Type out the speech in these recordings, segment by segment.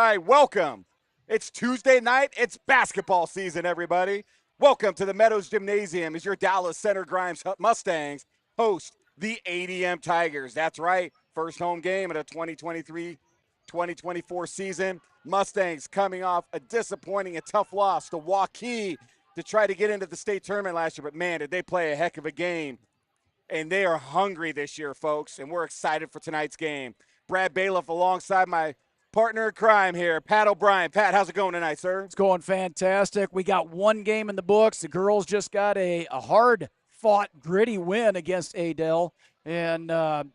right, welcome. It's Tuesday night. It's basketball season, everybody. Welcome to the Meadows Gymnasium as your Dallas Center Grimes Mustangs host the ADM Tigers. That's right, first home game of the 2023-2024 season. Mustangs coming off a disappointing and tough loss to Waukee to try to get into the state tournament last year. But, man, did they play a heck of a game. And they are hungry this year, folks, and we're excited for tonight's game. Brad Bailiff alongside my partner in crime here, Pat O'Brien. Pat, how's it going tonight, sir? It's going fantastic. We got one game in the books. The girls just got a hard-fought, gritty win against Adel. And out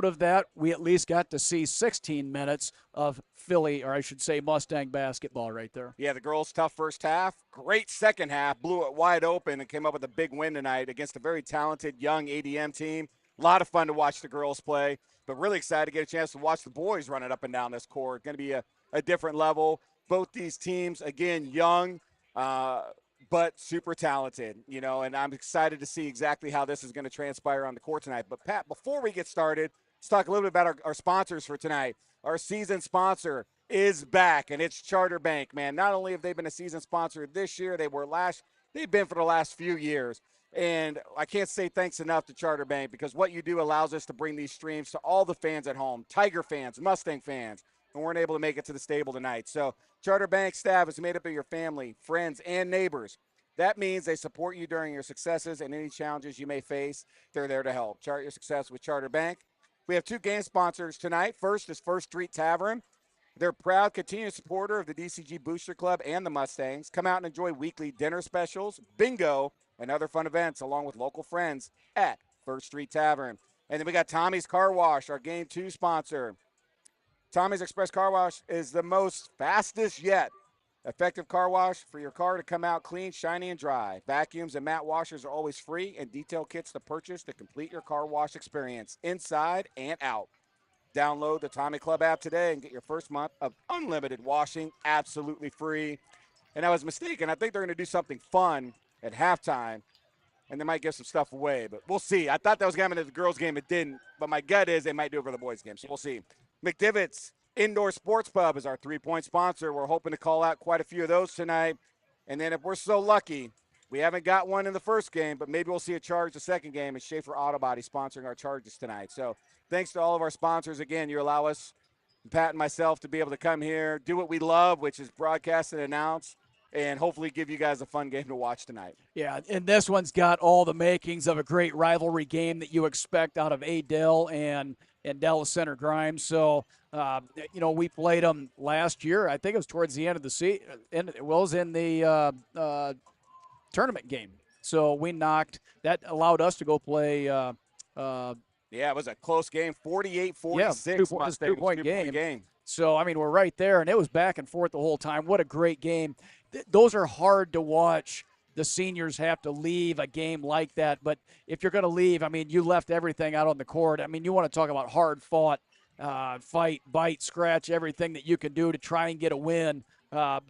of that, we at least got to see 16 minutes of Philly, or I should say Mustang basketball right there. Yeah, the girls' tough first half. Great second half. Blew it wide open and came up with a big win tonight against a very talented young ADM team. A lot of fun to watch the girls play, but really excited to get a chance to watch the boys run it up and down this court. Going to be a different level. Both these teams, again, young, but super talented, and I'm excited to see exactly how this is going to transpire on the court tonight. But, Pat, before we get started, let's talk a little bit about our sponsors for tonight. Our season sponsor is back, and it's Charter Bank, man. Not only have they been a season sponsor this year, they've been for the last few years. And I can't say thanks enough to Charter Bank because what you do allows us to bring these streams to all the fans at home, Tiger fans, Mustang fans, and weren't able to make it to the stable tonight. So Charter Bank staff is made up of your family, friends, and neighbors. That means they support you during your successes and any challenges you may face. They're there to help. Chart your success with Charter Bank. We have two game sponsors tonight. First is First Street Tavern. They're proud continued supporter of the DCG Booster Club and the Mustangs. Come out and enjoy weekly dinner specials, bingo, and other fun events along with local friends at First Street Tavern. And then we got Tommy's Car Wash, our Game 2 sponsor. Tommy's Express Car Wash is the most fastest yet effective car wash for your car to come out clean, shiny, and dry. Vacuums and matte washers are always free, and detail kits to purchase to complete your car wash experience inside and out. Download the Tommy Club app today and get your first month of unlimited washing absolutely free. And I was mistaken. I think they're going to do something fun at halftime, and they might give some stuff away, but we'll see. I thought that was going to be the girls' game. It didn't, but my gut is they might do it for the boys' game, so we'll see. McDivitt's Indoor Sports Pub is our three-point sponsor. We're hoping to call out quite a few of those tonight. And then if we're so lucky, we haven't got one in the first game, but maybe we'll see a charge the second game. It's Schaefer Auto Body sponsoring our charges tonight. So thanks to all of our sponsors. Again, you allow us, Pat and myself, to be able to come here, do what we love, which is broadcast and announce, and hopefully give you guys a fun game to watch tonight. Yeah, and this one's got all the makings of a great rivalry game that you expect out of Adel and Dallas Center Grimes. So, we played them last year. I think it was towards the end of the season. It was in the tournament game. So we knocked – that allowed us to go play yeah, it was a close game, 48-46. Yeah, two-point game. So, we're right there, and it was back and forth the whole time. What a great game. Those are hard to watch. The seniors have to leave a game like that. But if you're going to leave, you left everything out on the court. You want to talk about hard-fought, fight, bite, scratch, everything that you can do to try and get a win.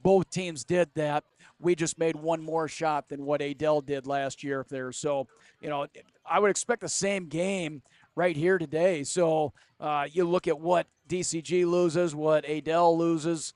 Both teams did that. We just made one more shot than what Adel did last year there. So, I would expect the same game right here today. So you look at what DCG loses, what Adel loses.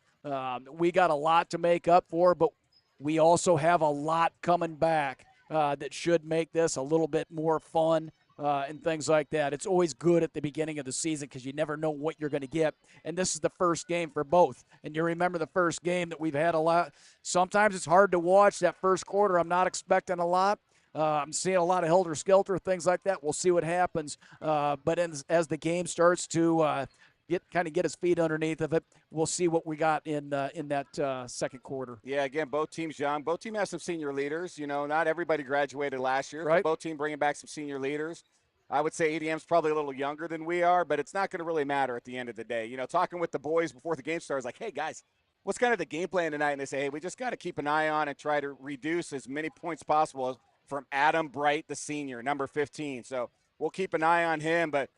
We got a lot to make up for, but we also have a lot coming back that should make this a little bit more fun and things like that. It's always good at the beginning of the season because you never know what you're going to get. And this is the first game for both. And you remember the first game that we've had a lot. Sometimes it's hard to watch that first quarter. I'm not expecting a lot. I'm seeing a lot of helter-skelter, things like that. We'll see what happens. But as the game starts to get his feet underneath of it, we'll see what we got in that second quarter. Yeah, again, both teams young. Both teams have some senior leaders. Not everybody graduated last year. Right. Both teams bringing back some senior leaders. I would say ADM's probably a little younger than we are, but it's not going to really matter at the end of the day. Talking with the boys before the game starts, like, hey, guys, what's kind of the game plan tonight? And they say, hey, we just got to keep an eye on and try to reduce as many points possible from Adam Bright, the senior, number 15. So we'll keep an eye on him. But,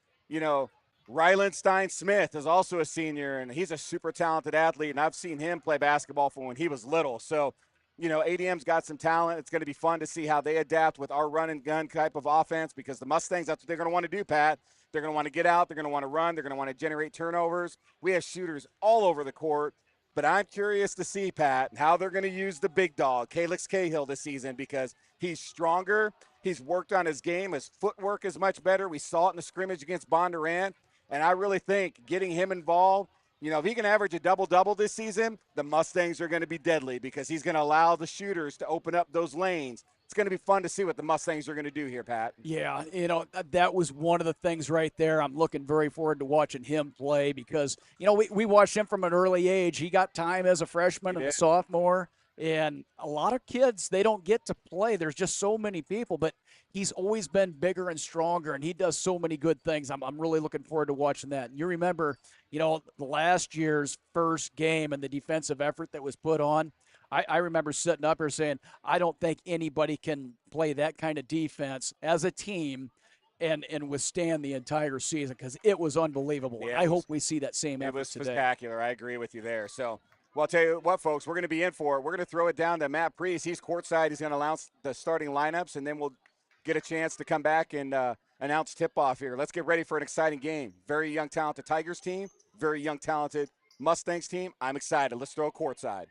Ryland Stein-Smith is also a senior, and he's a super talented athlete, and I've seen him play basketball from when he was little. So, ADM's got some talent. It's going to be fun to see how they adapt with our run-and-gun type of offense because the Mustangs, that's what they're going to want to do, Pat. They're going to want to get out. They're going to want to run. They're going to want to generate turnovers. We have shooters all over the court. But I'm curious to see, Pat, how they're going to use the big dog, Calix Cahill, this season because he's stronger. He's worked on his game. His footwork is much better. We saw it in the scrimmage against Bondurant. And I really think getting him involved, if he can average a double-double this season, the Mustangs are going to be deadly because he's going to allow the shooters to open up those lanes. It's going to be fun to see what the Mustangs are going to do here, Pat. Yeah, that was one of the things right there. I'm looking very forward to watching him play because, we watched him from an early age. He got time as a freshman and a sophomore. And a lot of kids, they don't get to play. There's just so many people, but he's always been bigger and stronger, and he does so many good things. I'm really looking forward to watching that. And you remember, the last year's first game and the defensive effort that was put on. I remember sitting up here saying, I don't think anybody can play that kind of defense as a team and withstand the entire season because it was unbelievable. Yeah, I hope we see that same effort today. It was spectacular. I agree with you there. So, well, I'll tell you what, folks, we're going to be in for it. We're going to throw it down to Matt Priest. He's courtside. He's going to announce the starting lineups, and then we'll get a chance to come back and announce tip-off here. Let's get ready for an exciting game. Very young, talented Tigers team. Very young, talented Mustangs team. I'm excited. Let's throw it courtside.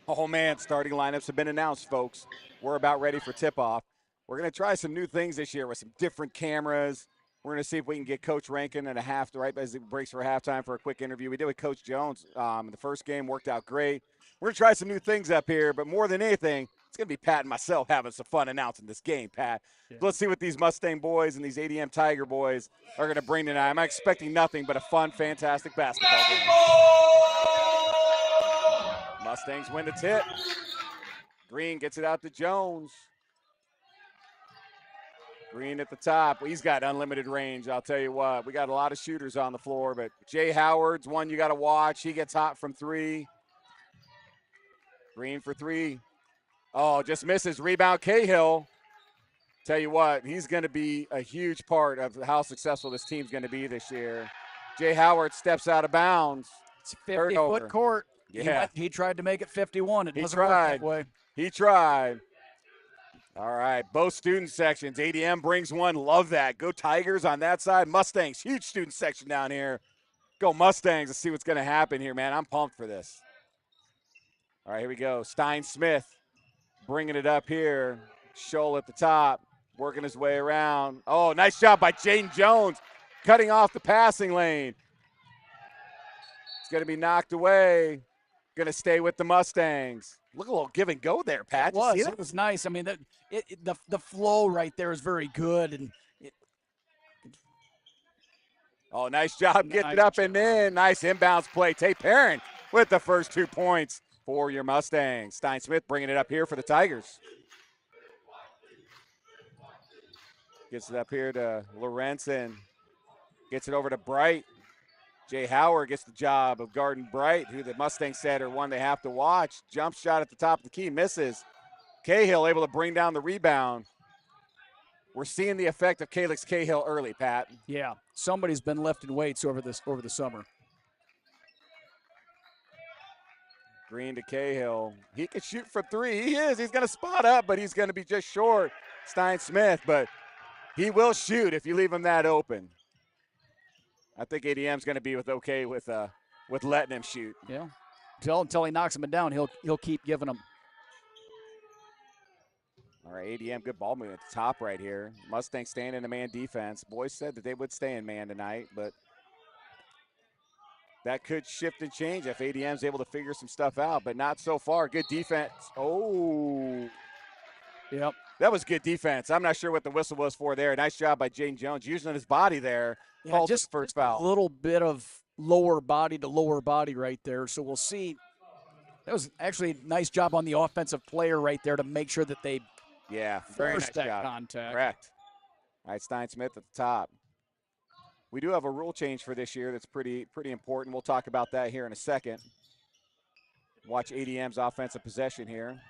Oh, man, starting lineups have been announced, folks. We're about ready for tip-off. We're going to try some new things this year with some different cameras. We're going to see if we can get Coach Rankin at right as it breaks for halftime for a quick interview. We did with Coach Jones. The first game worked out great. We're going to try some new things up here, but more than anything, It's going to be Pat and myself having some fun announcing this game, Pat. Yeah. Let's see what these Mustang boys and these ADM Tiger boys are going to bring tonight. I'm expecting nothing but a fun, fantastic basketball game. Mustangs win the tip. Green gets it out to Jones. Green at the top. He's got unlimited range, I'll tell you what. We got a lot of shooters on the floor, but Jay Howard's one you got to watch. He gets hot from three. Green for three. Oh, just misses. Rebound, Cahill. Tell you what, he's going to be a huge part of how successful this team's going to be this year. Jay Howard steps out of bounds. It's a 50-foot court. Yeah. He tried to make it 51. It doesn't work that way. He tried. All right, both student sections. ADM brings one. Love that. Go Tigers on that side. Mustangs, huge student section down here. Go Mustangs. Let's see what's going to happen here, man. I'm pumped for this. All right, here we go. Stein Smith bringing it up here. Scholl at the top, working his way around. Oh, nice job by Jaden Jones, cutting off the passing lane. It's going to be knocked away. Going to stay with the Mustangs. Look, a little give and go there, Pat. It was nice. I mean, the flow right there is very good. And oh, nice job getting it up and in. Nice inbounds play. Tate Perrin with the first 2 points for your Mustangs. Stein Smith bringing it up here for the Tigers. Gets it up here to Lorenzen. Gets it over to Bright. Jay Howard gets the job of guarding Bright, who the Mustangs said are one they have to watch. Jump shot at the top of the key, misses. Cahill able to bring down the rebound. We're seeing the effect of Calix Cahill early, Pat. Yeah, somebody's been lifting weights over the summer. Green to Cahill. He can shoot for three. He is. He's going to spot up, but he's going to be just short. Stein Smith, but he will shoot if you leave him that open. I think ADM's going to be okay with letting him shoot. Yeah. Until he knocks him down, he'll keep giving him. All right, ADM, good ball movement at the top right here. Mustangs staying in the man defense. Boys said that they would stay in man tonight, but that could shift and change if ADM's able to figure some stuff out, but not so far. Good defense. Oh. Yep. That was good defense. I'm not sure what the whistle was for there. Nice job by Jaden Jones using his body there. Yeah, just first foul. A little bit of lower body to lower body right there. So we'll see. That was actually a nice job on the offensive player right there to make sure that they very nice that job. Contact. Correct. All right, Stein Smith at the top. We do have a rule change for this year that's pretty important. We'll talk about that here in a second. Watch ADM's offensive possession here.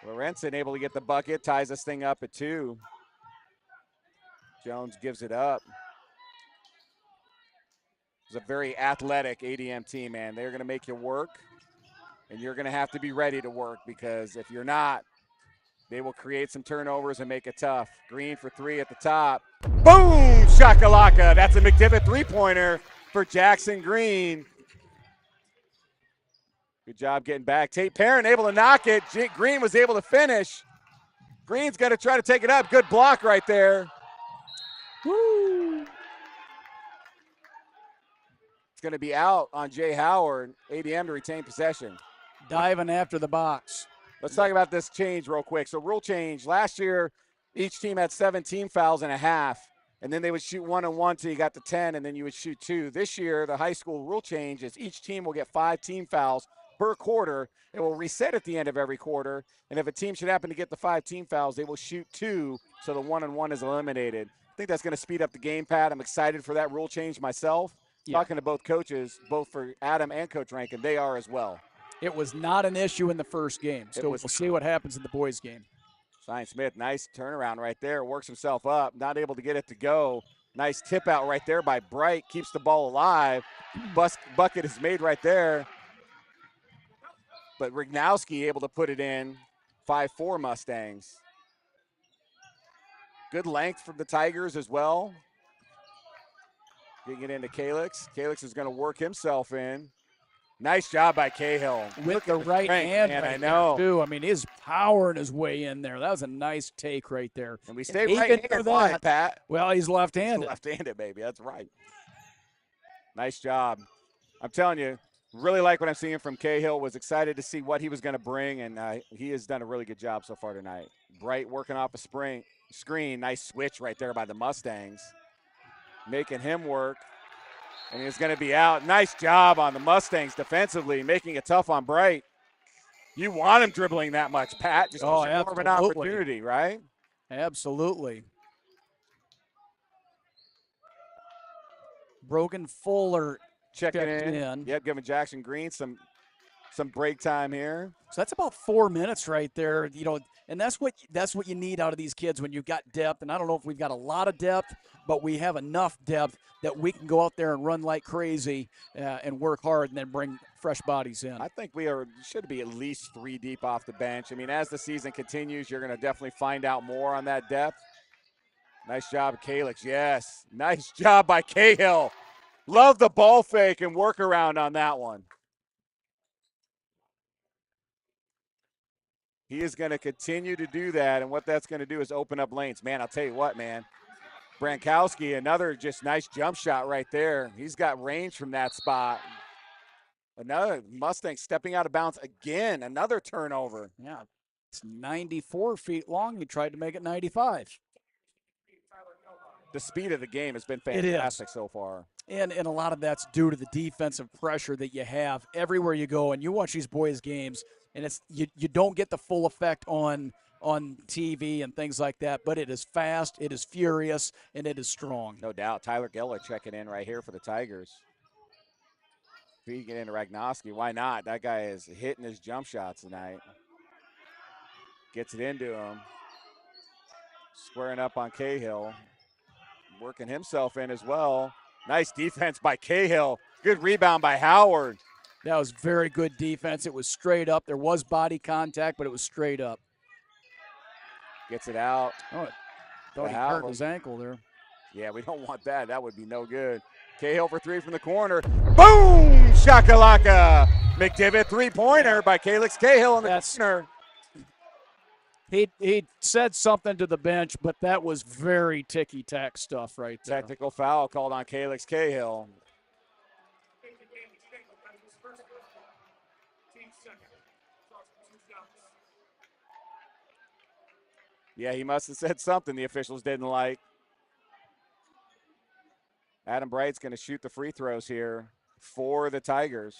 Lorenzen able to get the bucket, ties this thing up at 2. Jones gives it up. It's a very athletic ADM team, man. They're going to make you work, and you're going to have to be ready to work because if you're not, they will create some turnovers and make it tough. Green for 3 at the top. Boom! Shakalaka. That's a McDivitt three-pointer for Jackson Green. Good job getting back. Tate Perrin able to knock it. Green was able to finish. Green's going to try to take it up. Good block right there. Woo! It's going to be out on Jay Howard. ADM to retain possession. Diving after the box. Let's talk about this change real quick. So rule change. Last year, each team had 17 fouls and a half, and then they would shoot 1-on-1 till you got to 10, and then you would shoot 2. This year, the high school rule change is each team will get 5 team fouls per quarter. It will reset at the end of every quarter, and if a team should happen to get the 5 team fouls, they will shoot 2, so the 1-on-1 is eliminated. I think that's going to speed up the game, Pat. I'm excited for that rule change myself. Yeah. Talking to both coaches, both for Adam and Coach Rankin, they are as well. It was not an issue in the first game, so we'll see what happens in the boys' game. Stein Smith, nice turnaround right there, works himself up, not able to get it to go. Nice tip out right there by Bright, keeps the ball alive. Bucket is made right there. But Rignowski able to put it in. 5-4 Mustangs. Good length from the Tigers as well. Getting it into Calix. Calix is going to work himself in. Nice job by Cahill. With the right hand, man, I know. Too. I mean, he's powering his way in there. That was a nice take right there. And we stay right-handed, Pat. Well, he's left-handed. He's left-handed, baby. That's right. Nice job. I'm telling you, really like what I'm seeing from Cahill. Was excited to see what he was going to bring, and he has done a really good job so far tonight. Bright working off a screen. Nice switch right there by the Mustangs. Making him work, and he's going to be out. Nice job on the Mustangs defensively, making it tough on Bright. You want him dribbling that much, Pat. Just more of an opportunity, right? Absolutely. Brogan Fuller checking in. Yep, giving Jackson Green some break time here. So that's about 4 minutes right there, and that's what you need out of these kids when you've got depth. And I don't know if we've got a lot of depth, but we have enough depth that we can go out there and run like crazy and work hard and then bring fresh bodies in. I think should be at least 3 deep off the bench. I mean, as the season continues, you're going to definitely find out more on that depth. Nice job, Calix. Yes, nice job by Cahill. Love the ball fake and workaround on that one. He is going to continue to do that, and what that's going to do is open up lanes. Man, I'll tell you what, man. Brankowski, another just nice jump shot right there. He's got range from that spot. Another Mustang stepping out of bounds again. Another turnover. Yeah, it's 94 feet long. He tried to make it 95. The speed of the game has been fantastic so far. And a lot of that's due to the defensive pressure that you have everywhere you go. And you watch these boys' games, and it's you don't get the full effect on TV and things like that, but it is fast, it is furious, and it is strong. No doubt. Tyler Geller checking in right here for the Tigers. If he can get into Ragnoski, why not? That guy is hitting his jump shots tonight. Gets it into him. Squaring up on Cahill. Working himself in as well. Nice defense by Cahill. Good rebound by Howard. That was very good defense. It was straight up. There was body contact, but it was straight up. Gets it out. Oh, thought he hurt his ankle there. Yeah, we don't want that. That would be no good. Cahill for 3 from the corner. Boom! Shakalaka. McDivitt three-pointer by Calix Cahill in the corner. He said something to the bench, but that was very ticky-tack stuff right there. Technical foul called on Calix Cahill. Yeah, he must have said something the officials didn't like. Adam Bright's going to shoot the free throws here for the Tigers.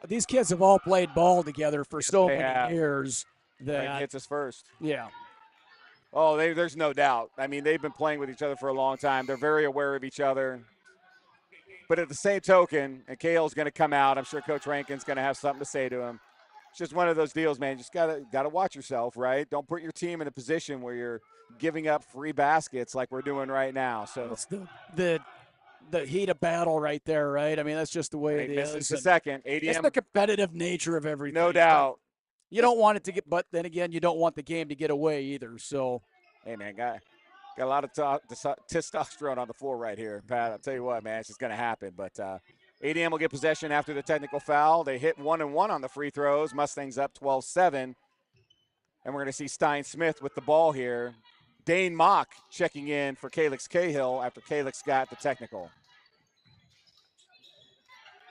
These kids have all played ball together for so many years. Bright hits us first. Yeah. Oh, there's no doubt. I mean, they've been playing with each other for a long time. They're very aware of each other. But at the same token, and Cahill's going to come out. I'm sure Coach Rankin's going to have something to say to him. It's just one of those deals, man. You just gotta watch yourself, right? Don't put your team in a position where you're giving up free baskets like we're doing right now. So it's the heat of battle right there, right? I mean, that's just the way it is. It's the second. ADM. It's the competitive nature of everything. No doubt. You don't want it to get, but then again, you don't want the game to get away either. So, hey, man, got a lot of testosterone on the floor right here, Pat. I'll tell you what, man, it's just going to happen. But ADM will get possession after the technical foul. They hit 1-1 on the free throws. Mustangs up 12-7. And we're going to see Stein Smith with the ball here. Dane Mock checking in for Calix Cahill after Calix got the technical.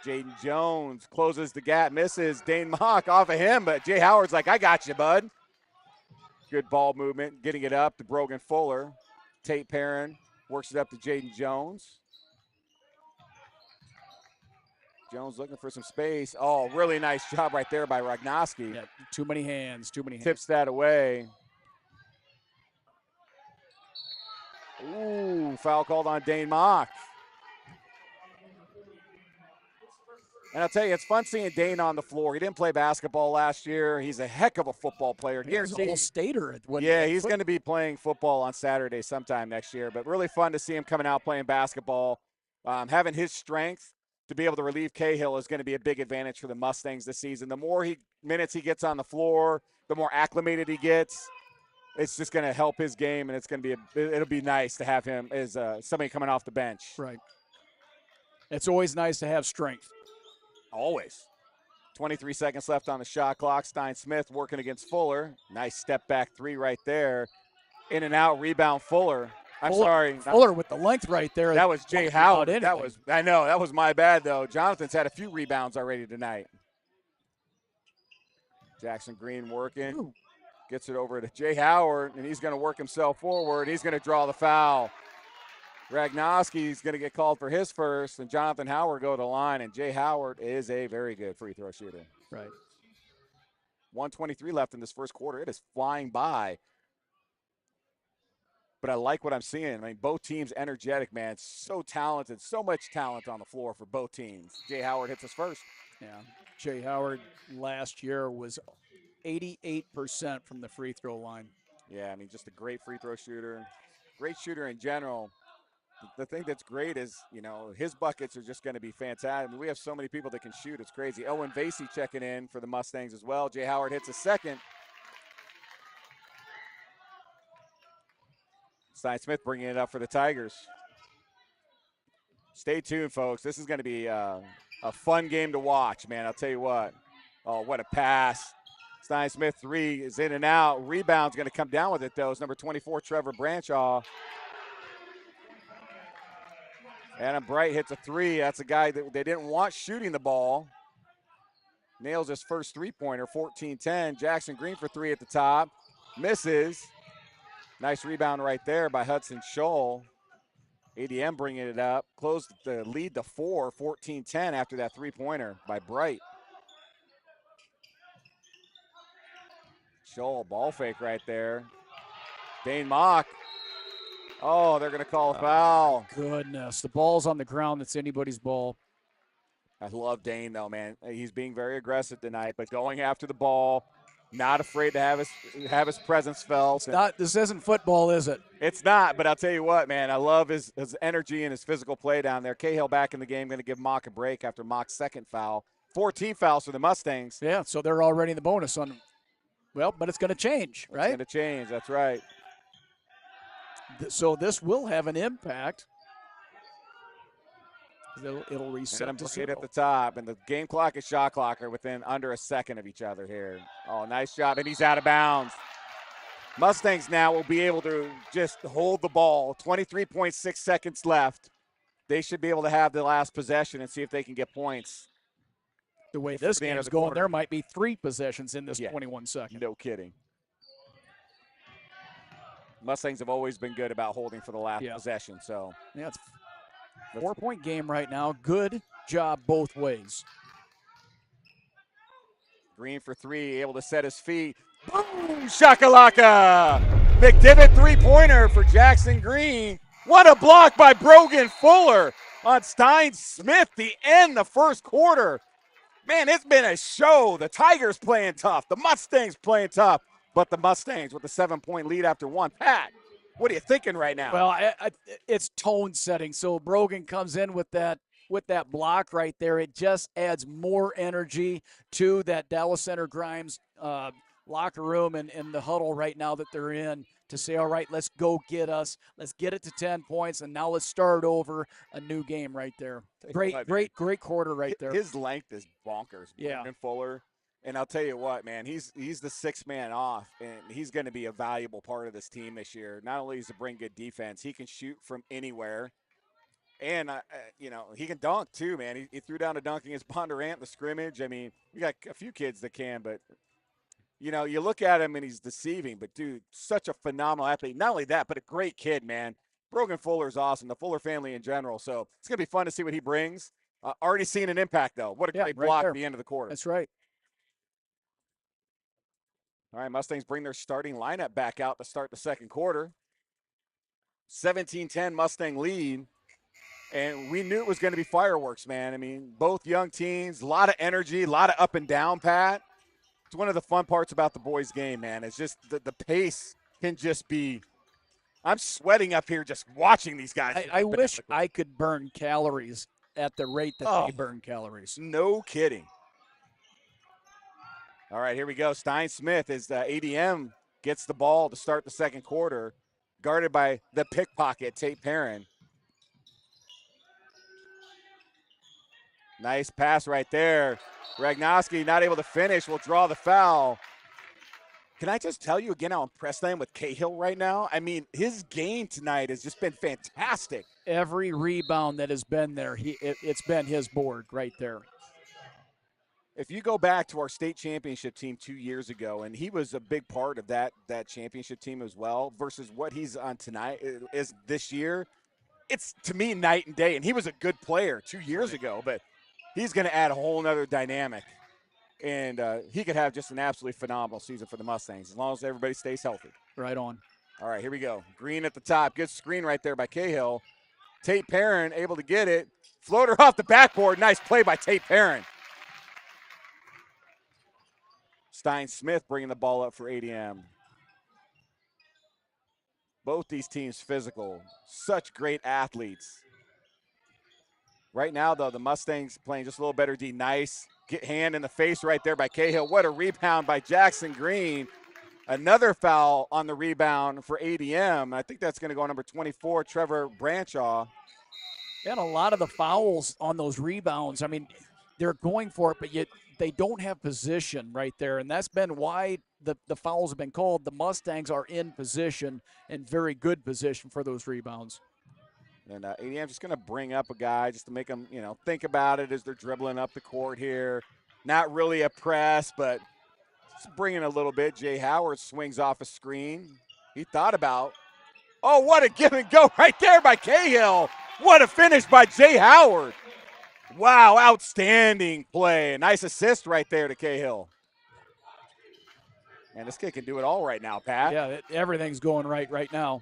Jaden Jones closes the gap, misses. Dane Mock off of him, but Jay Howard's like, I got you, bud. Good ball movement, getting it up to Brogan Fuller. Tate Perrin works it up to Jaden Jones. Jones looking for some space. Oh, really nice job right there by Ragnoski. Yeah, too many hands. Tips that away. Ooh, foul called on Dane Mock. And I'll tell you, it's fun seeing Dane on the floor. He didn't play basketball last year. He's a heck of a football player. He's a whole stater. Yeah, he's going to be playing football on Saturday sometime next year. But really fun to see him coming out playing basketball. Having his strength to be able to relieve Cahill is going to be a big advantage for the Mustangs this season. The more minutes he gets on the floor, the more acclimated he gets. It's just going to help his game, and it'll be nice to have him as somebody coming off the bench. Right. It's always nice to have strength. Always. 23 seconds left on the shot clock. Stein Smith working against Fuller. Nice step back three right there. In and out, rebound Fuller. I'm sorry. Fuller with the length right there. That was Jay Howard. I know. That was my bad, though. Jonathan's had a few rebounds already tonight. Jackson Green working. Ooh. Gets it over to Jay Howard, and he's going to work himself forward. He's going to draw the foul. Ragnoski's going to get called for his first, and Jonathan Howard go to the line, and Jay Howard is a very good free throw shooter. Right. 1:23 left in this first quarter. It is flying by. But I like what I'm seeing. I mean, both teams energetic, man. So talented, so much talent on the floor for both teams. Jay Howard hits us first. Yeah. Jay Howard last year was 88% from the free throw line. Yeah, I mean, just a great free throw shooter. Great shooter in general. The thing that's great is, you know, his buckets are just going to be fantastic. I mean, we have so many people that can shoot. It's crazy. Owen Vasey checking in for the Mustangs as well. Jay Howard hits a second. Stein Smith bringing it up for the Tigers. Stay tuned, folks. This is going to be a fun game to watch, man. I'll tell you what. Oh, what a pass. Stein Smith 3 is in and out. Rebound's going to come down with it, though. It's number 24, Trevor Branshaw. Adam Bright hits a 3. That's a guy that they didn't want shooting the ball. Nails his first three-pointer, 14-10. Jackson Green for 3 at the top. Misses. Nice rebound right there by Hudson Scholl. ADM bringing it up. Closed the lead to 4, 14-10 after that three-pointer by Bright. Scholl, ball fake right there. Dane Mock. Oh, they're going to call a foul. Goodness. The ball's on the ground. It's anybody's ball. I love Dane, though, man. He's being very aggressive tonight, but going after the ball, not afraid to have his presence felt. This isn't football, is it? It's not, but I'll tell you what, man. I love his energy and his physical play down there. Cahill back in the game, going to give Mock a break after Mock's second foul. 14 fouls for the Mustangs. Yeah, so they're already in the bonus on. Well, but it's going to change, right? It's going to change. That's right. So this will have an impact. It'll reset to 0. At the top, and the game clock and shot clock are within under a second of each other here. Oh, nice job, and he's out of bounds. Mustangs now will be able to just hold the ball. 23.6 seconds left. They should be able to have the last possession and see if they can get points. The way this game's going, there might be 3 possessions in this 21 seconds. No kidding. Mustangs have always been good about holding for the last possession. So yeah, it's a 4-point game right now. Good job both ways. Green for 3, able to set his feet. Boom! Shakalaka! McDivitt three-pointer for Jackson Green. What a block by Brogan Fuller on Stein Smith. The end, the first quarter. Man, it's been a show. The Tigers playing tough. The Mustangs playing tough. But the Mustangs with the 7-point lead after one. Pat, what are you thinking right now? Well, it's tone setting. So Brogan comes in with that block right there. It just adds more energy to that Dallas Center Grimes locker room and the huddle right now that they're in to say, all right, let's go get us. Let's get it to 10 points, and now let's start over a new game right there. Great quarter right there. His length is bonkers. Yeah. Brogan Fuller. And I'll tell you what, man, he's the sixth man off, and he's going to be a valuable part of this team this year. Not only does he bring good defense, he can shoot from anywhere. And, he can dunk too, man. He threw down a dunk against Bondurant in the scrimmage. I mean, we got a few kids that can, but, you look at him and he's deceiving. But, dude, such a phenomenal athlete. Not only that, but a great kid, man. Brogan Fuller's awesome, the Fuller family in general. So it's going to be fun to see what he brings. Already seeing an impact, though. What a great block at the end of the quarter. That's right. All right, Mustangs bring their starting lineup back out to start the second quarter. 17-10 Mustang lead. And we knew it was going to be fireworks, man. I mean, both young teams, a lot of energy, a lot of up and down, Pat. It's one of the fun parts about the boys' game, man. It's just the pace can just be – I'm sweating up here just watching these guys. I wish I could burn calories at the rate that they burn calories. No kidding. All right, here we go. Stein Smith as ADM gets the ball to start the second quarter, guarded by the pickpocket, Tate Perrin. Nice pass right there. Ragnoski not able to finish, will draw the foul. Can I just tell you again how impressed I am with Cahill right now? I mean, his game tonight has just been fantastic. Every rebound that has been there, it's been his board right there. If you go back to our state championship team 2 years ago, and he was a big part of that championship team as well, versus what he's on tonight is this year, it's to me night and day. And he was a good player 2 years ago, but he's going to add a whole nother dynamic. And he could have just an absolutely phenomenal season for the Mustangs as long as everybody stays healthy. Right on. All right, here we go. Green at the top. Good screen right there by Cahill. Tate Perrin able to get it. Floater off the backboard. Nice play by Tate Perrin. Stein Smith bringing the ball up for ADM. Both these teams physical. Such great athletes. Right now, though, the Mustangs playing just a little better D. Nice. Get hand in the face right there by Cahill. What a rebound by Jackson Green. Another foul on the rebound for ADM. I think that's going to go number 24, Trevor Branshaw. And a lot of the fouls on those rebounds, I mean, they're going for it, but yet they don't have position right there. And that's been why the fouls have been called. The Mustangs are in position, and very good position for those rebounds. And ADM just going to bring up a guy just to make them, think about it as they're dribbling up the court here. Not really a press, but just bringing a little bit. Jay Howard swings off a screen. He thought about. Oh, what a give and go right there by Cahill. What a finish by Jay Howard. Wow, outstanding play. Nice assist right there to Cahill. And this kid can do it all right now, Pat. Yeah, everything's going right now.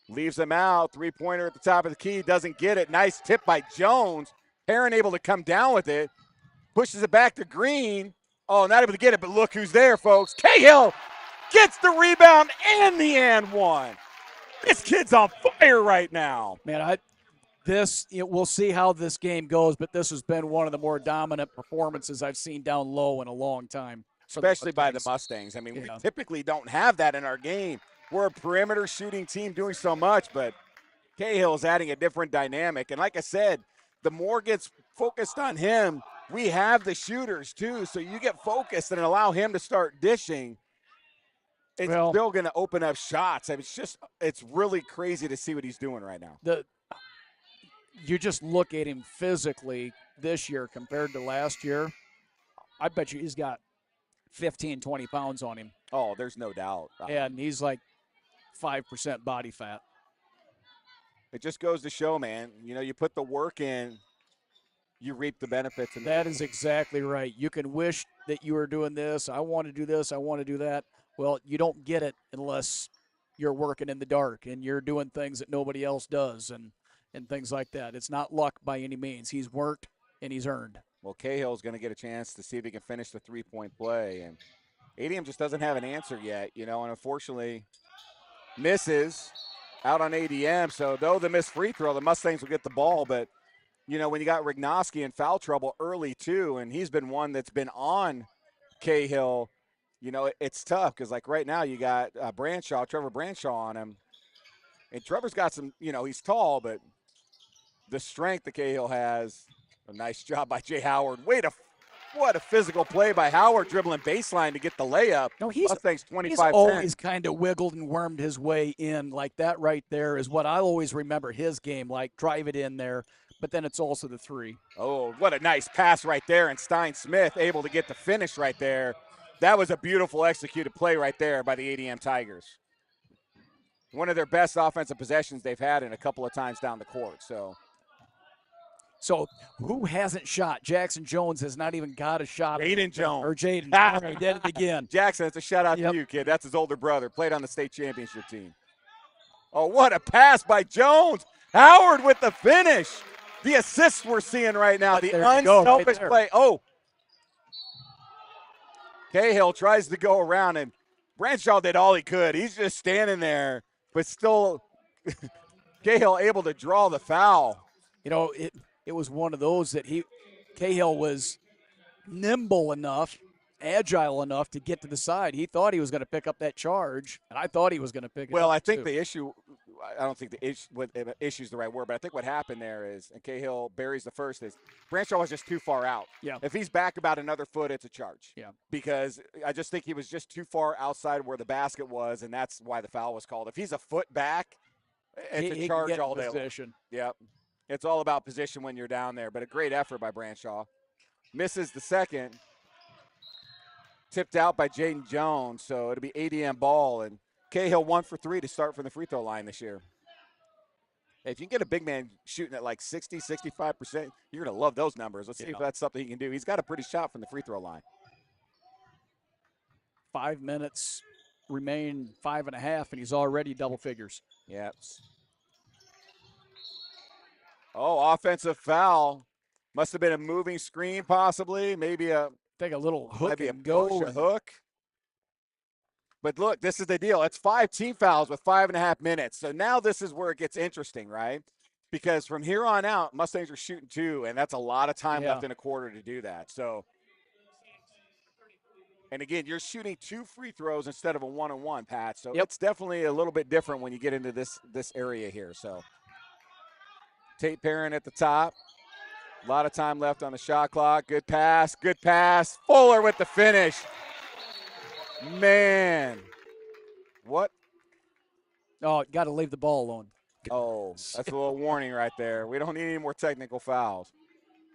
Leaves him out. Three-pointer at the top of the key. Doesn't get it. Nice tip by Jones. Perrin able to come down with it. Pushes it back to Green. Oh, not able to get it, but look who's there, folks. Cahill gets the rebound and the and one. This kid's on fire right now. Man, we'll see how this game goes, but this has been one of the more dominant performances I've seen down low in a long time. Especially by the Mustangs. I mean, we typically don't have that in our game. We're a perimeter shooting team doing so much, but Cahill is adding a different dynamic. And like I said, the more gets focused on him, we have the shooters too. So you get focused and allow him to start dishing. It's still going to open up shots. I mean, it's really crazy to see what he's doing right now. You just look at him physically this year compared to last year. I bet you he's got 15, 20 pounds on him. Oh, there's no doubt. And he's like 5% body fat. It just goes to show, man, you put the work in, you reap the benefits. And that is exactly right. You can wish that you were doing this. I want to do this. I want to do that. Well, you don't get it unless you're working in the dark and you're doing things that nobody else does and things like that. It's not luck by any means. He's worked and he's earned. Well, Cahill's going to get a chance to see if he can finish the three-point play. And ADM just doesn't have an answer yet, and unfortunately misses out on ADM. So, though the missed free throw, the Mustangs will get the ball. But, when you got Rignoski in foul trouble early, too, and he's been one that's been on Cahill, it's tough because, like, right now you got Trevor Branshaw on him. And Trevor's got some, he's tall, but the strength that Cahill has, a nice job by Jay Howard. What a physical play by Howard, dribbling baseline to get the layup. No, he's 25-10. always kind of wiggled and wormed his way in. Like that right there is what I always remember his game, like drive it in there, but then it's also the three. Oh, what a nice pass right there, and Stein Smith able to get the finish right there. That was a beautiful executed play right there by the ADM Tigers. One of their best offensive possessions they've had in a couple of times down the court. So who hasn't shot? Jackson Jones has not even got a shot. Jaden Jones. Or Jaden. He did it again. Jackson, it's a shout-out to you, kid. That's his older brother. Played on the state championship team. Oh, what a pass by Jones. Howard with the finish. The assists we're seeing right now. The unselfish play. Oh. Cahill tries to go around, and Branshaw did all he could. He's just standing there, but still Cahill able to draw the foul. It was one of those that Cahill was nimble enough, agile enough to get to the side. He thought he was going to pick up that charge, and I thought he was going to pick it up. Well, I think the issue, I don't think the issue is the right word, but I think what happened there is, and Cahill buries the first, is Branshaw was just too far out. Yeah. If he's back about another foot, it's a charge. Yeah. Because I just think he was just too far outside where the basket was, and that's why the foul was called. If he's a foot back, it's a charge all day long. Yep. It's all about position when you're down there, but a great effort by Branshaw. Misses the second. Tipped out by Jaden Jones, so it'll be ADM ball, and Cahill 1 for 3 to start from the free throw line this year. If you can get a big man shooting at like 60, 65%, you're going to love those numbers. Let's see if that's something he can do. He's got a pretty shot from the free throw line. 5 minutes remain, 5.5, and he's already double figures. Yep. Oh, offensive foul. Must have been a moving screen, possibly. Maybe take a little hook maybe and go. Push, a hook. But look, this is the deal. It's 5 team fouls with 5.5 minutes. So now this is where it gets interesting, right? Because from here on out, Mustangs are shooting 2, and that's a lot of time left in a quarter to do that. So, and again, you're shooting 2 free throws instead of a 1-on-1, Pat. So it's definitely a little bit different when you get into this area here. So Tate Perrin at the top. A lot of time left on the shot clock. Good pass. Good pass. Fuller with the finish. Man. What? Oh, got to leave the ball alone. Oh, that's a little warning right there. We don't need any more technical fouls.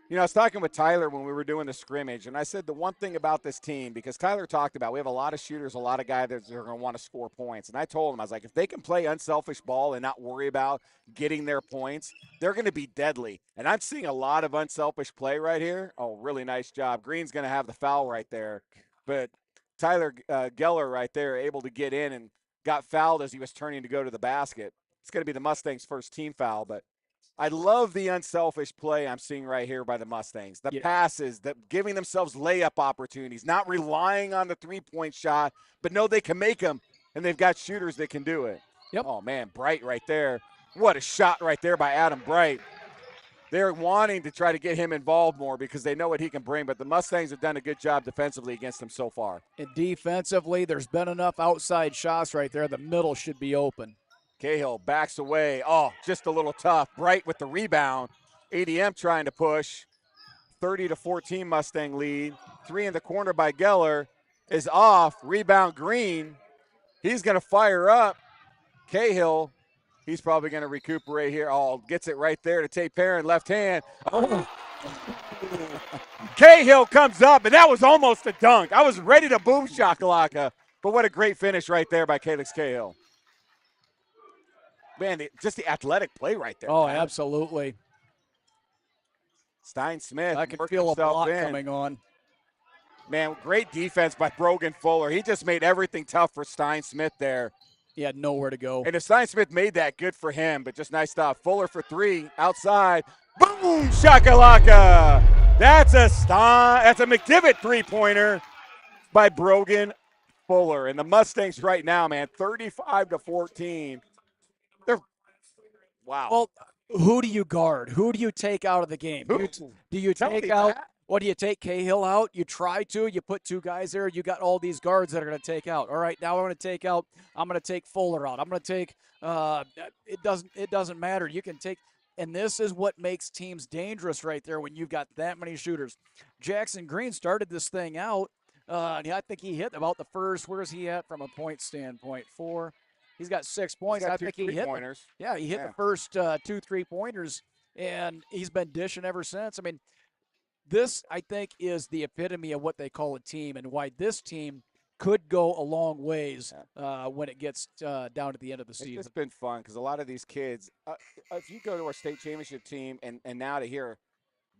You know, I was talking with Tyler when we were doing the scrimmage, and I said the one thing about this team, because Tyler talked about we have a lot of shooters, a lot of guys that are going to want to score points. And I told him, I was like, if they can play unselfish ball and not worry about getting their points, they're going to be deadly. And I'm seeing a lot of unselfish play right here. Oh, really nice job. Green's going to have the foul right there. But Tyler Geller right there able to get in and got fouled as he was turning to go to the basket. It's going to be the Mustangs' first team foul, but I love the unselfish play I'm seeing right here by the Mustangs. The passes, giving themselves layup opportunities, not relying on the three-point shot, but know they can make them, and they've got shooters that can do it. Yep. Oh, man, Bright right there. What a shot right there by Adam Bright. They're wanting to try to get him involved more because they know what he can bring, but the Mustangs have done a good job defensively against him so far. And defensively, there's been enough outside shots right there. The middle should be open. Cahill backs away. Oh, just a little tough. Bright with the rebound. ADM trying to push. 30-14 Mustang lead. 3 in the corner by Geller is off. Rebound Green. He's going to fire up. Cahill, he's probably going to recuperate here. Oh, gets it right there to Tate Perrin, left hand. Oh. Cahill comes up, and that was almost a dunk. I was ready to boom shakalaka, but what a great finish right there by Calix Cahill. Man, just the athletic play right there. Oh, man. Absolutely. Stein Smith. I can feel a block coming on. Man, great defense by Brogan Fuller. He just made everything tough for Stein Smith there. He had nowhere to go. And if Stein Smith made that, good for him, but just nice stuff. Fuller for 3, outside. Boom, shakalaka. That's a McDivitt three-pointer by Brogan Fuller. And the Mustangs right now, man, 35-14. Wow. Well, who do you guard? Who do you take out of the game? Do you take out? What do you take Cahill out? You try to. You put 2 guys there. You got all these guards that are going to take out. All right, now I'm going to take Fuller out. I'm going to take. It doesn't matter. You can take. And this is what makes teams dangerous right there when you've got that many shooters. Jackson Green started this thing out. And I think he hit about the first. Where's he at from a point standpoint? 4. He's got 6 points. I think he hit. He hit the first 2 3-pointers, and he's been dishing ever since. I mean, this I think is the epitome of what they call a team, and why this team could go a long ways when it gets down to the end of the season. It's been fun because a lot of these kids, if you go to our state championship team and now to hear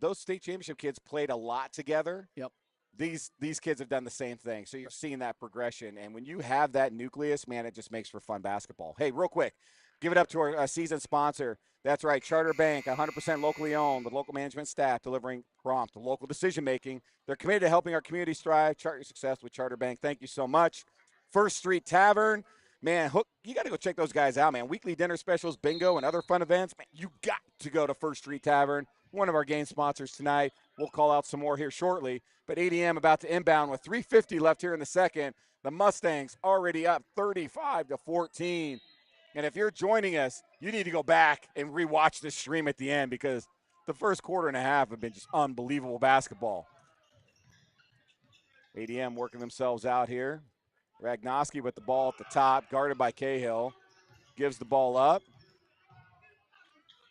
those state championship kids played a lot together. Yep. These kids have done the same thing. So you're seeing that progression. And when you have that nucleus, man, it just makes for fun basketball. Hey, real quick, give it up to our season sponsor. That's right, Charter Bank, 100% locally owned, with local management staff delivering prompt local decision-making. They're committed to helping our community strive. Chart your success with Charter Bank. Thank you so much. First Street Tavern. Man, Hook, you got to go check those guys out, man. Weekly dinner specials, bingo, and other fun events. Man, you got to go to First Street Tavern, one of our game sponsors tonight. We'll call out some more here shortly. But ADM about to inbound with 3:50 left here in the second. The Mustangs already up 35-14. And if you're joining us, you need to go back and rewatch this stream at the end because the first quarter and a half have been just unbelievable basketball. ADM working themselves out here. Ragnoski with the ball at the top, guarded by Cahill. Gives the ball up.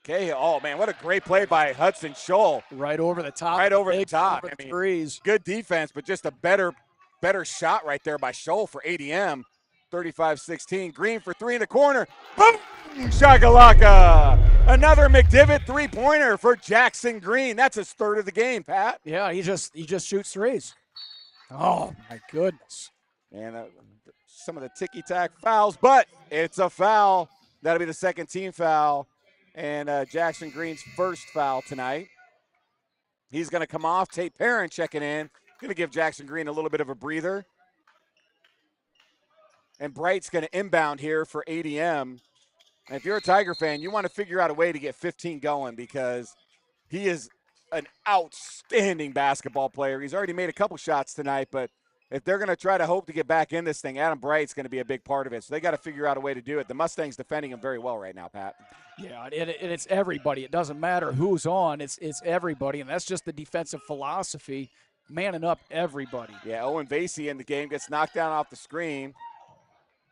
Cahill, oh man, what a great play by Hudson Scholl. Right over the top. Right over the top. I mean, good defense, but just a better shot right there by Scholl for ADM. 35-16. Green for three in the corner. Boom! Shakalaka! Another McDivitt three-pointer for Jackson Green. That's his third of the game, Pat. Yeah, he just shoots threes. Oh, my goodness. And some of the ticky-tack fouls, but it's a foul. That'll be the second team foul. And Jackson Green's first foul tonight. He's going to come off. Tate Perrin checking in. Going to give Jackson Green a little bit of a breather. And Bright's going to inbound here for ADM. And if you're a Tiger fan, you want to figure out a way to get 15 going because he is an outstanding basketball player. He's already made a couple shots tonight, but if they're going to try to hope to get back in this thing, Adam Bright's going to be a big part of it. So they got to figure out a way to do it. The Mustangs defending him very well right now, Pat. Yeah, and it's everybody. It doesn't matter who's on. It's everybody, and that's just the defensive philosophy, manning up everybody. Yeah, Owen Vasey in the game gets knocked down off the screen.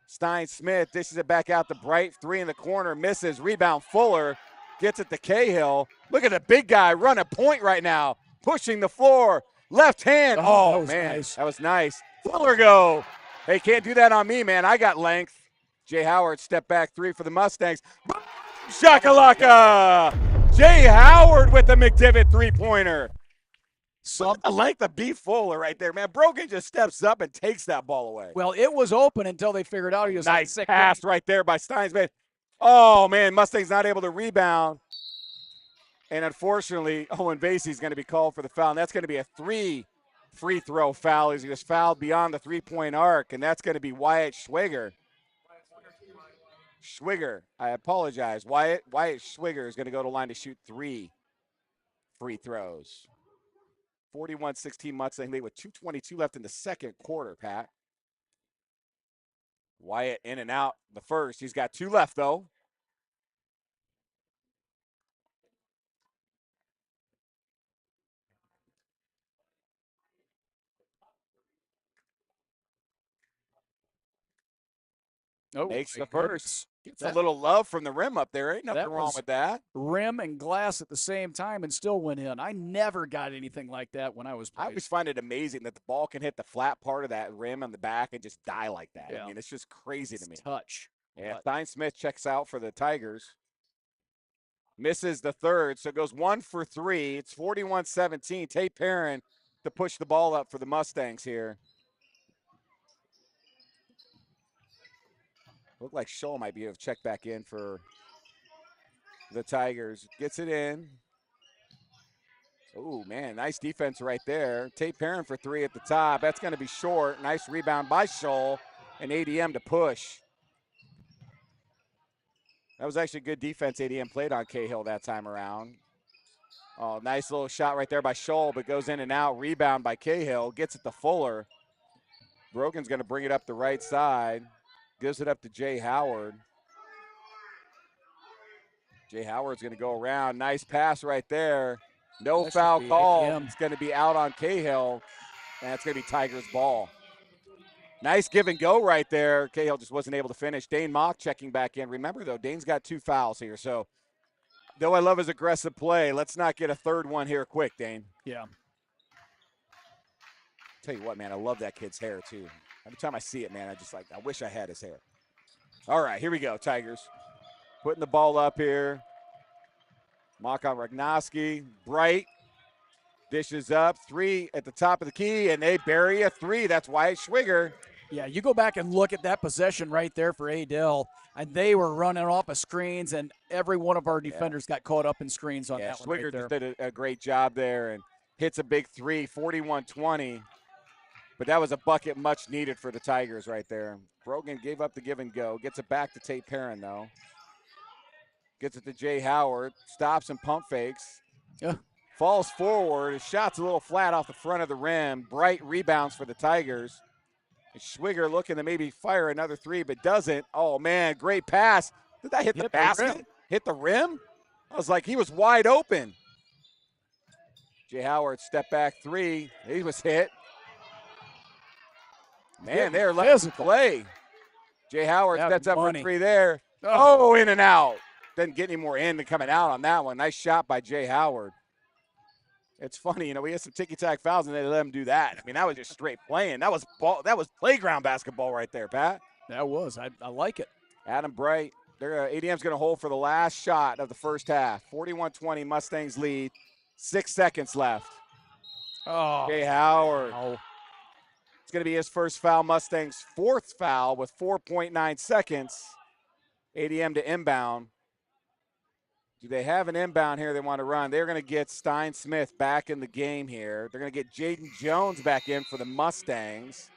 Stein Smith dishes it back out to Bright. Three in the corner, misses. Rebound Fuller gets it to Cahill. Look at the big guy run a point right now, pushing the floor. Left hand. Oh, man, nice. That was nice. Fuller go. Hey, can't do that on me, man. I got length. Jay Howard step back three for the Mustangs. Shakalaka! Jay Howard with the McDivitt three-pointer. The length of B. Fuller right there, man. Brogan just steps up and takes that ball away. Well, it was open until they figured out he was nice sick. Pass right there by Steinsman. Oh, man, Mustangs not able to rebound. And unfortunately, Owen Vasey's going to be called for the foul. And that's going to be a 3 free throw foul. He just fouled beyond the three-point arc, and that's going to be Wyatt Schwiger. I apologize. Wyatt Schwiger is going to go to the line to shoot 3 free throws. 41-16 Mustang lead with 2:22 left in the second quarter, Pat. Wyatt in and out the first. He's got 2 left, though. Oh, makes the first. Gets a little love from the rim up there. Ain't nothing wrong with that. Rim and glass at the same time and still went in. I never got anything like that when I was playing. I always find it amazing that the ball can hit the flat part of that rim on the back and just die like that. Yeah. I mean, it's just crazy to me. Touch. Yeah, Stein Smith checks out for the Tigers. Misses the third, so it goes 1 for 3. It's 41-17. Tate Perrin to push the ball up for the Mustangs here. Looked like Scholl might be able to check back in for the Tigers. Gets it in. Oh, man, nice defense right there. Tate Perrin for 3 at the top. That's going to be short. Nice rebound by Scholl and ADM to push. That was actually good defense ADM played on Cahill that time around. Oh, nice little shot right there by Scholl, but goes in and out. Rebound by Cahill. Gets it to Fuller. Brogan's going to bring it up the right side. Gives it up to Jay Howard. Jay Howard's going to go around. Nice pass right there. No foul call. It's going to be out on Cahill, and it's going to be Tigers' ball. Nice give and go right there. Cahill just wasn't able to finish. Dane Mock checking back in. Remember, though, Dane's got 2 fouls here. So, though I love his aggressive play, let's not get a third one here quick, Dane. Yeah. Tell you what, man, I love that kid's hair, too. Every time I see it, man, I wish I had his hair. All right, here we go, Tigers. Putting the ball up here. Mock on Ragnoski. Bright dishes up. 3 at the top of the key, and they bury a 3. That's Wyatt Schwiger. Yeah, you go back and look at that possession right there for Adel, and they were running off of screens, and every one of our defenders got caught up in screens on that one right there. Schwiger just did a great job there and hits a big 3, 41-20. But that was a bucket much needed for the Tigers right there. Brogan gave up the give and go. Gets it back to Tate Perrin, though. Gets it to Jay Howard. Stops and pump fakes. Yeah. Falls forward. His shot's a little flat off the front of the rim. Bright rebounds for the Tigers. And Schwiger looking to maybe fire another 3, but doesn't. Oh, man, great pass. Did that hit the basket? Hit the rim? I was like, he was wide open. Jay Howard, step back three. He was hit. Man, they're letting play. Jay Howard sets up for three there. Oh, in and out. Didn't get any more in than coming out on that one. Nice shot by Jay Howard. It's funny, we had some ticky-tack fouls, and they let him do that. I mean, that was just straight playing. That was playground basketball right there, Pat. That was. I like it. Adam Bright. ADM's going to hold for the last shot of the first half. 41-20, Mustangs lead. 6 seconds left. Oh. Jay Howard. Oh. It's going to be his first foul, Mustangs' fourth foul with 4.9 seconds. ADM to inbound. Do they have an inbound here they want to run? They're going to get Stein Smith back in the game here. They're going to get Jaden Jones back in for the Mustangs.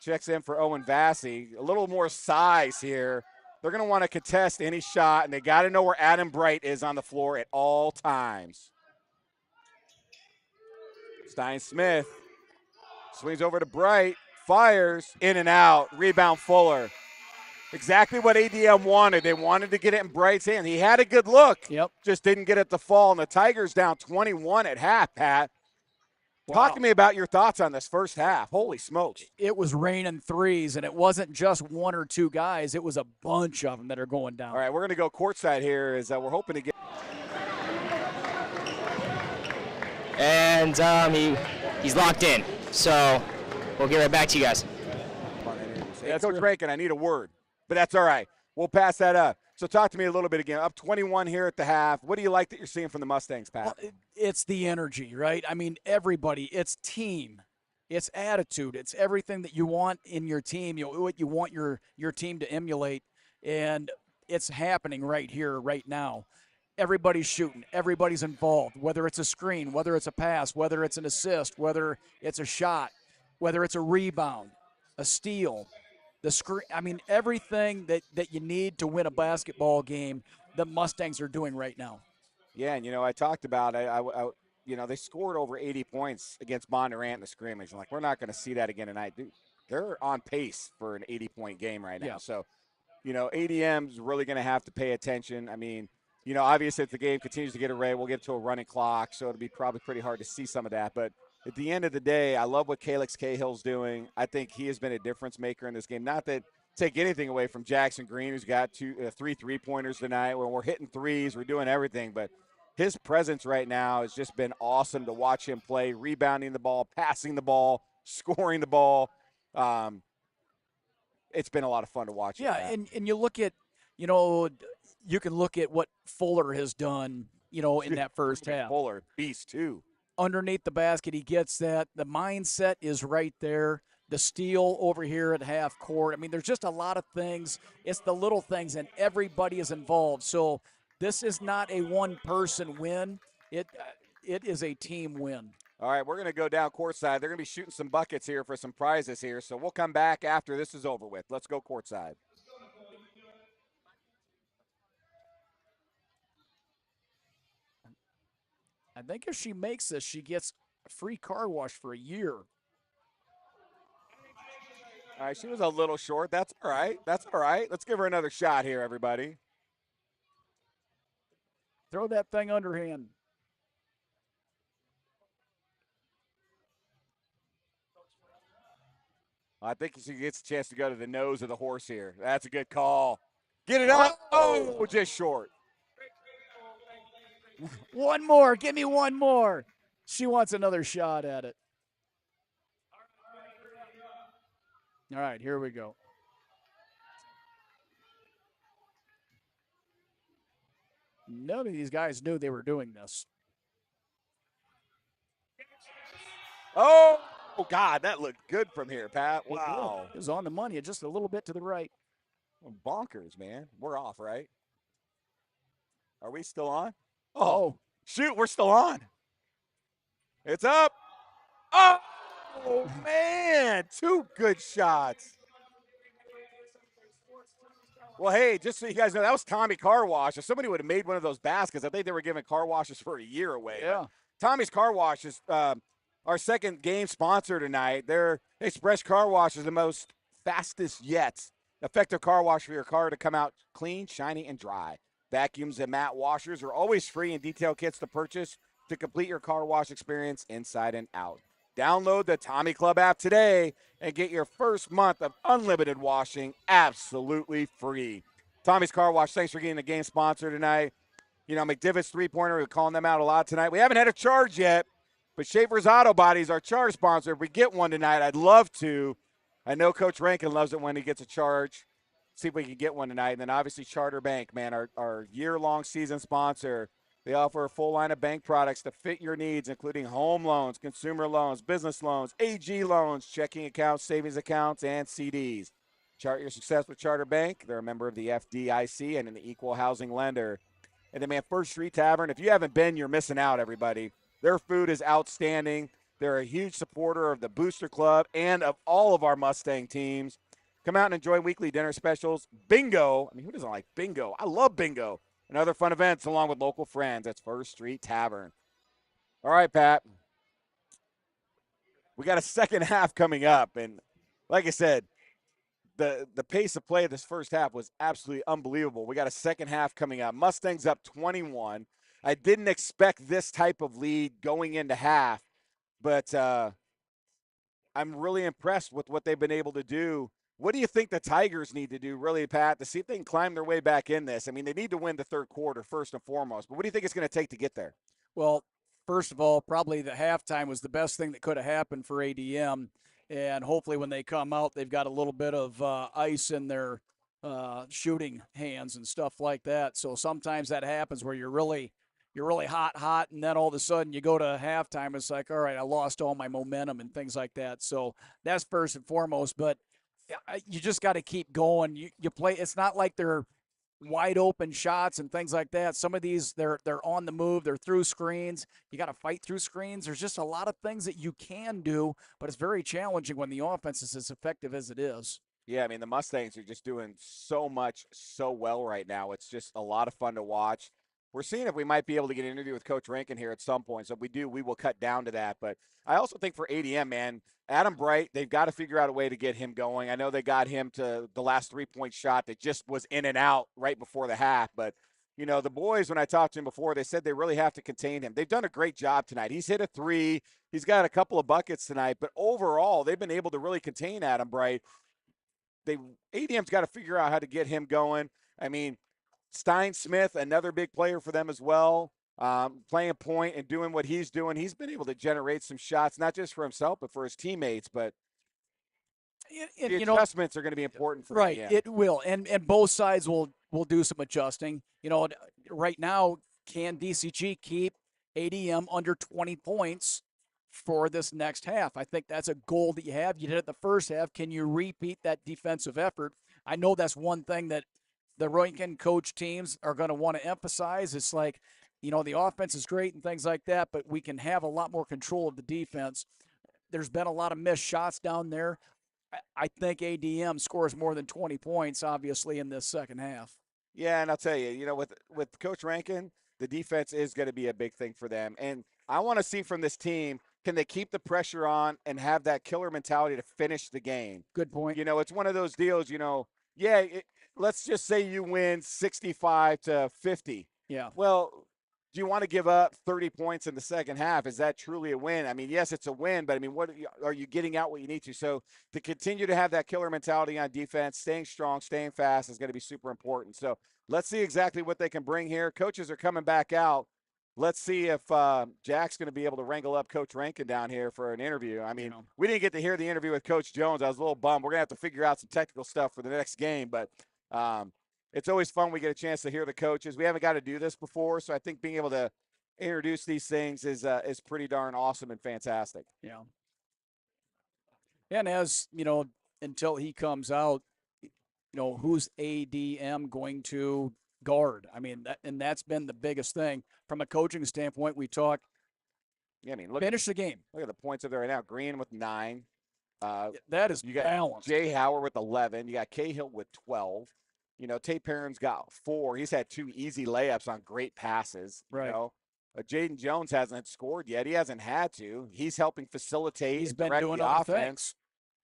Checks in for Owen Vassy. A little more size here. They're going to want to contest any shot, and they got to know where Adam Bright is on the floor at all times. Stein Smith swings over to Bright, fires, in and out, rebound Fuller. Exactly what ADM wanted. They wanted to get it in Bright's hand. He had a good look, just didn't get it to fall, and the Tigers down 21 at half, Pat. Wow. Talk to me about your thoughts on this first half. Holy smokes. It was raining threes, and it wasn't just one or two guys. It was a bunch of them that are going down. All right, we're going to go courtside here as we're hoping to get. And he's locked in. So we'll get right back to you guys. Hey, Coach Rankin, I need a word, but that's all right. We'll pass that up. So talk to me a little bit again. Up 21 here at the half. What do you like that you're seeing from the Mustangs, Pat? Well, it's the energy, right? I mean, everybody. It's team. It's attitude. It's everything that you want in your team. What you want your team to emulate, and it's happening right here, right now. Everybody's shooting. Everybody's involved, whether it's a screen, whether it's a pass, whether it's an assist, whether it's a shot, whether it's a rebound, a steal. The screen, I mean, everything that you need to win a basketball game, the Mustangs are doing right now. Yeah, and, I talked about they scored over 80 points against Bondurant in the scrimmage. I'm like, we're not going to see that again tonight. Dude, they're on pace for an 80-point game right now. Yeah. So, ADM's really going to have to pay attention. I mean, obviously if the game continues to get away, we'll get to a running clock, so it'll be probably pretty hard to see some of that. But at the end of the day, I love what Calix Cahill's doing. I think he has been a difference maker in this game. Not that take anything away from Jackson Green, who's got three three-pointers tonight where we're hitting threes, we're doing everything. But his presence right now has just been awesome to watch him play, rebounding the ball, passing the ball, scoring the ball. It's been a lot of fun to watch. Yeah, and you look at, you can look at what Fuller has done, in that first half. Fuller, beast too. Underneath the basket, he gets that. The mindset is right there. The steal over here at half court. I mean, there's just a lot of things. It's the little things, and everybody is involved. So this is not a one-person win. It is a team win. All right, we're going to go down courtside. They're going to be shooting some buckets here for some prizes here. So we'll come back after this is over with. Let's go courtside. I think if she makes this, she gets a free car wash for a year. All right, she was a little short. That's all right. That's all right. Let's give her another shot here, everybody. Throw that thing underhand. I think she gets a chance to go to the nose of the horse here. That's a good call. Get it up. Oh, just short. One more. Give me one more. She wants another shot at it. All right, here we go. None of these guys knew they were doing this. Oh, God, that looked good from here, Pat. Wow. It was on the money, just a little bit to the right. Bonkers, man. We're off, right? Are we still on? Oh, shoot, we're still on. It's up. Oh, man, two good shots. Well, hey, just so you guys know, that was Tommy Car Wash. If somebody would have made one of those baskets, I think they were giving car washes for a year away. Yeah. Tommy's Car Wash is our second game sponsor tonight. Their Express Car Wash is the most fastest yet Effective car wash for your car to come out clean, shiny, and dry. Vacuums and mat washers are always free, and detail kits to purchase to complete your car wash experience inside and out. Download the Tommy Club app today and get your first month of unlimited washing absolutely free. Tommy's Car Wash, thanks for getting the game sponsor tonight. You know, McDivitt's three-pointer, we're calling them out a lot tonight. We haven't had a charge yet, but Schaefer's Auto Bodies, our charge sponsor. If we get one tonight, I'd love to. I know Coach Rankin loves it when he gets a charge. See if we can get one tonight. And then obviously Charter Bank, man, our year-long season sponsor. They offer a full line of bank products to fit your needs, including home loans, consumer loans, business loans, AG loans, checking accounts, savings accounts, and CDs. Chart your success with Charter Bank. They're a member of the FDIC and an equal housing lender. And then, man, First Street Tavern, if you haven't been, you're missing out, everybody. Their food is outstanding. They're a huge supporter of the Booster Club and of all of our Mustang teams. Come out and enjoy weekly dinner specials. Bingo. I mean, who doesn't like bingo? I love bingo. And other fun events along with local friends. That's First Street Tavern. All right, Pat. We got a second half coming up. And like I said, the pace of play of this first half was absolutely unbelievable. We got a second half coming up. Mustangs up 21. I didn't expect this type of lead going into half, but I'm really impressed with what they've been able to do. What do you think the Tigers need to do, really, Pat, to see if they can climb their way back in this? I mean, they need to win the third quarter first and foremost, but what do you think it's going to take to get there? Well, first of all, probably the halftime was the best thing that could have happened for ADM. And hopefully when they come out, they've got a little bit of ice in their shooting hands and stuff like that. So sometimes that happens where you're really hot, and then all of a sudden you go to halftime. It's like, all right, I lost all my momentum and things like that. So that's first and foremost. But you just got to keep going. You play. It's not like they're wide open shots and things like that. Some of these they're on the move. They're through screens. You got to fight through screens. There's just a lot of things that you can do, but it's very challenging when the offense is as effective as it is. Yeah, I mean, the Mustangs are just doing so much so well right now. It's just a lot of fun to watch. We're seeing if we might be able to get an interview with Coach Rankin here at some point. So if we do, we will cut down to that. But I also think for ADM, man, Adam Bright, they've got to figure out a way to get him going. I know they got him to the last three-point shot that just was in and out right before the half. But, you know, the boys, when I talked to him before, they said they really have to contain him. They've done a great job tonight. He's hit a three. He's got a couple of buckets tonight. But overall, they've been able to really contain Adam Bright. ADM's got to figure out how to get him going. I mean, Stein Smith, another big player for them as well, playing point and doing what he's doing. He's been able to generate some shots, not just for himself, but for his teammates. But the adjustments are going to be important for right. ADM. It will, and both sides will do some adjusting. You know, right now, can DCG keep ADM under 20 points for this next half? I think that's a goal that you have. You did it the first half. Can you repeat that defensive effort? I know that's one thing that the Rankin coach teams are going to want to emphasize. It's like, you know, the offense is great and things like that, but we can have a lot more control of the defense. There's been a lot of missed shots down there. I think ADM scores more than 20 points, obviously, in this second half. Yeah, and I'll tell you, you know, with Coach Rankin, the defense is going to be a big thing for them. And I want to see from this team, can they keep the pressure on and have that killer mentality to finish the game? Good point. You know, it's one of those deals, you know, yeah, let's just say you win 65-50. Yeah. Well, do you want to give up 30 points in the second half? Is that truly a win? I mean, yes, it's a win, but I mean, what are you getting out what you need to? So to continue to have that killer mentality on defense, staying strong, staying fast is going to be super important. So let's see exactly what they can bring here. Coaches are coming back out. Let's see if Jack's going to be able to wrangle up Coach Rankin down here for an interview. I mean, we didn't get to hear the interview with Coach Jones. I was a little bummed. We're going to have to figure out some technical stuff for the next game, but it's always fun. We get a chance to hear the coaches. We haven't got to do this before, so I think being able to introduce these things is pretty darn awesome and fantastic. Yeah. And as, you know, until he comes out, you know, who's ADM going to guard? I mean, that's been the biggest thing. From a coaching standpoint, we talk, yeah, I mean, finish the game. Look at the points up there right now. Green with 9. That is you got balanced. Jay Howard with 11. You got Cahill with 12. You know, Tate Perrin's got 4. He's had 2 easy layups on great passes. Right. You know, Jaden Jones hasn't scored yet. He hasn't had to. He's helping facilitate. He's been direct doing the other offense. things.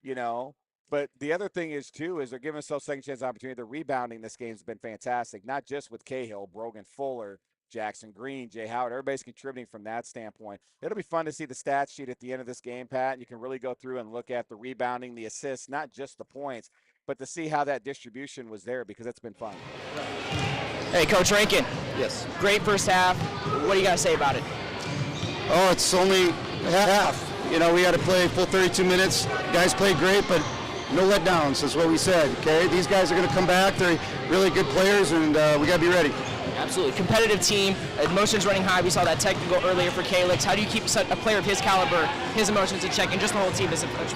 You know, But the other thing is, too, is they're giving themselves second chance opportunity. The rebounding this game has been fantastic, not just with Cahill, Brogan Fuller, Jackson Green, Jay Howard. Everybody's contributing from that standpoint. It'll be fun to see the stat sheet at the end of this game, Pat. You can really go through and look at the rebounding, the assists, not just the points, but to see how that distribution was there because it's been fun. Hey, Coach Rankin. Yes. Great first half. What do you got to say about it? Oh, it's only half. You know, we had to play full 32 minutes. Guys played great, but no letdowns is what we said, okay? These guys are going to come back. They're really good players, and we got to be ready. Absolutely. Competitive team. Emotions running high. We saw that technical earlier for Calix. How do you keep a player of his caliber, his emotions in check, and just the whole team as a coach?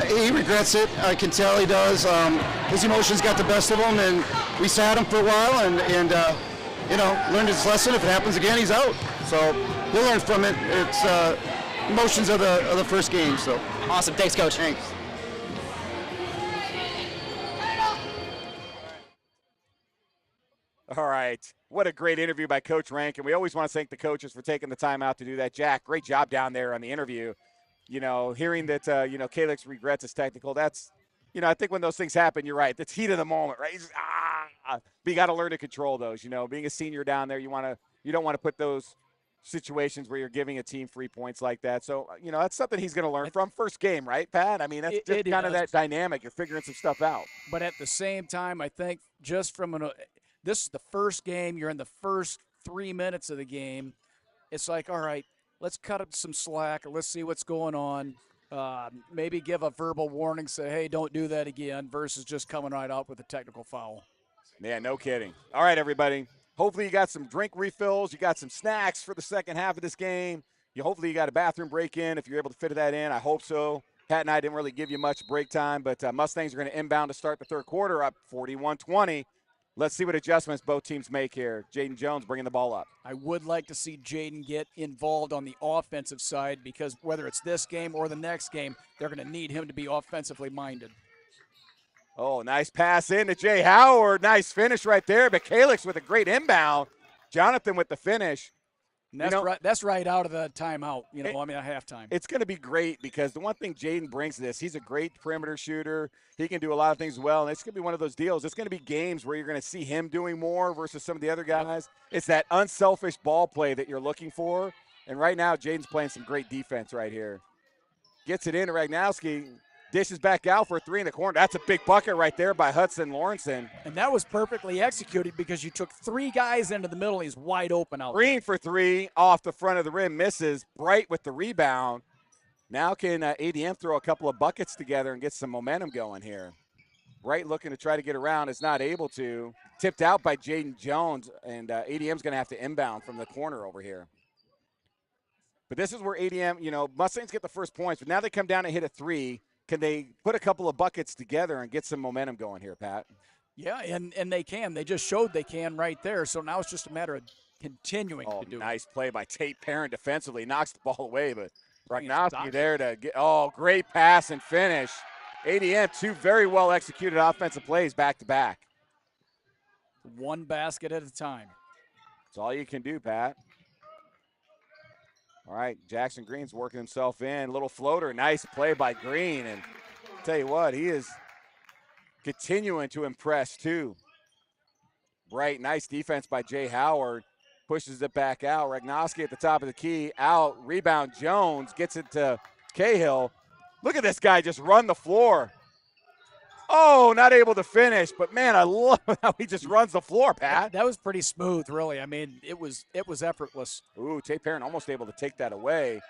He regrets it. I can tell he does. His emotions got the best of him, and we sat him for a while and you know, learned his lesson. If it happens again, he's out. So we'll learn from it. It's emotions of the first game. So awesome. Thanks, Coach. Thanks. All right. What a great interview by Coach Rankin. We always want to thank the coaches for taking the time out to do that. Jack, great job down there on the interview. You know, hearing that, you know, Calix regrets his technical, that's, you know, I think when those things happen, you're right. That's heat of the moment, right? But you got to learn to control those. You know, being a senior down there, you don't want to put those situations where you're giving a team free points like that. So, you know, that's something he's going to learn from first game, right, Pat? I mean, that's just kind of that dynamic. You're figuring some stuff out. But at the same time, I think just from this is the first game. You're in the first 3 minutes of the game. It's like, all right, let's cut up some slack or let's see what's going on. Maybe give a verbal warning, say, hey, don't do that again, versus just coming right out with a technical foul. Yeah, no kidding. All right, everybody. Hopefully you got some drink refills. You got some snacks for the second half of this game. Hopefully you got a bathroom break in if you're able to fit that in. I hope so. Pat and I didn't really give you much break time, but Mustangs are going to inbound to start the third quarter up 41-20. Let's see what adjustments both teams make here. Jaden Jones bringing the ball up. I would like to see Jaden get involved on the offensive side because whether it's this game or the next game, they're going to need him to be offensively minded. Oh, nice pass in to Jay Howard. Nice finish right there. But Calix with a great inbound. Jonathan with the finish. And that's right out of the timeout, at halftime. It's going to be great because the one thing Jaden brings to this, he's a great perimeter shooter. He can do a lot of things well, and it's going to be one of those deals. It's going to be games where you're going to see him doing more versus some of the other guys. It's that unselfish ball play that you're looking for. And right now, Jaden's playing some great defense right here. Gets it in to Ragnowski. Dishes back out for a three in the corner. That's a big bucket right there by Hudson Lawrenson. And that was perfectly executed because you took three guys into the middle. He's wide open out Green for three off the front of the rim. Misses. Bright with the rebound. Now can ADM throw a couple of buckets together and get some momentum going here. Bright looking to try to get around. Is not able to. Tipped out by Jaden Jones. And ADM's going to have to inbound from the corner over here. But this is where ADM, Mustangs get the first points. But now they come down and hit a three. Can they put a couple of buckets together and get some momentum going here, Pat? Yeah, and they can. They just showed they can right there. So now it's just a matter of continuing to do it. Nice play by Tate Perrin defensively. Knocks the ball away, but Ragnowski there to get – great pass and finish. ADM, two very well executed offensive plays back-to-back. One basket at a time. That's all you can do, Pat. All right, Jackson Green's working himself in. Little floater, nice play by Green. And I'll tell you what, he is continuing to impress too. Bright, nice defense by Jay Howard. Pushes it back out. Ragnowski at the top of the key. Out, rebound Jones. Gets it to Cahill. Look at this guy just run the floor. Oh, not able to finish. But, man, I love how he just runs the floor, Pat. That was pretty smooth, really. I mean, it was effortless. Ooh, Tate Perrin almost able to take that away.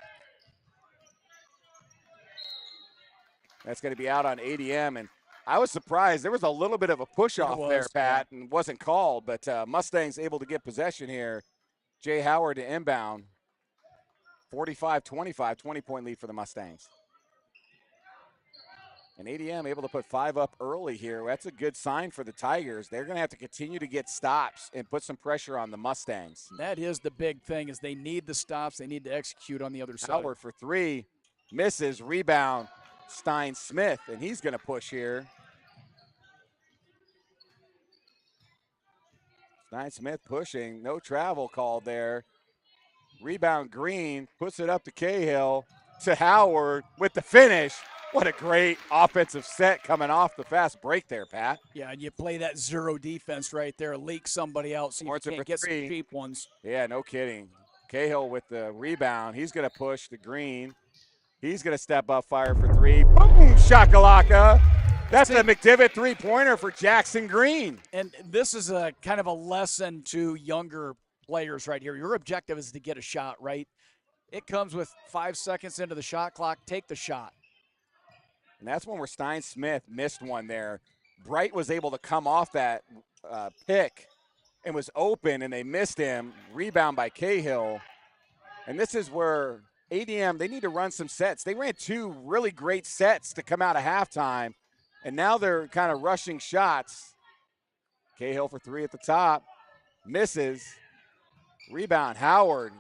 That's going to be out on ADM. And I was surprised. There was a little bit of a push-off there, Pat, and wasn't called. But Mustangs able to get possession here. Jay Howard to inbound. 45-25, 20-point lead for the Mustangs. And ADM able to put 5 up early here. That's a good sign for the Tigers. They're going to have to continue to get stops and put some pressure on the Mustangs. That is the big thing is they need the stops. They need to execute on the other side. Howard for three. Misses. Rebound. Stein Smith. And he's going to push here. Stein Smith pushing. No travel called there. Rebound Green. Puts it up to Cahill. To Howard with the finish. What a great offensive set coming off the fast break there, Pat. Yeah, and you play that zero defense right there, leak somebody out so you can't get some cheap ones. Yeah, no kidding. Cahill with the rebound. He's going to push the green. He's going to step up, fire for three. Boom, shakalaka. That's a McDivitt three-pointer for Jackson Green. And this is a kind of a lesson to younger players right here. Your objective is to get a shot, right? It comes with 5 seconds into the shot clock. Take the shot. And that's when Stein Smith missed one there. Bright was able to come off that pick and was open, and they missed him. Rebound by Cahill. And this is where ADM, they need to run some sets. They ran 2 really great sets to come out of halftime, and now they're kind of rushing shots. Cahill for 3 at the top. Misses. Rebound, Howard.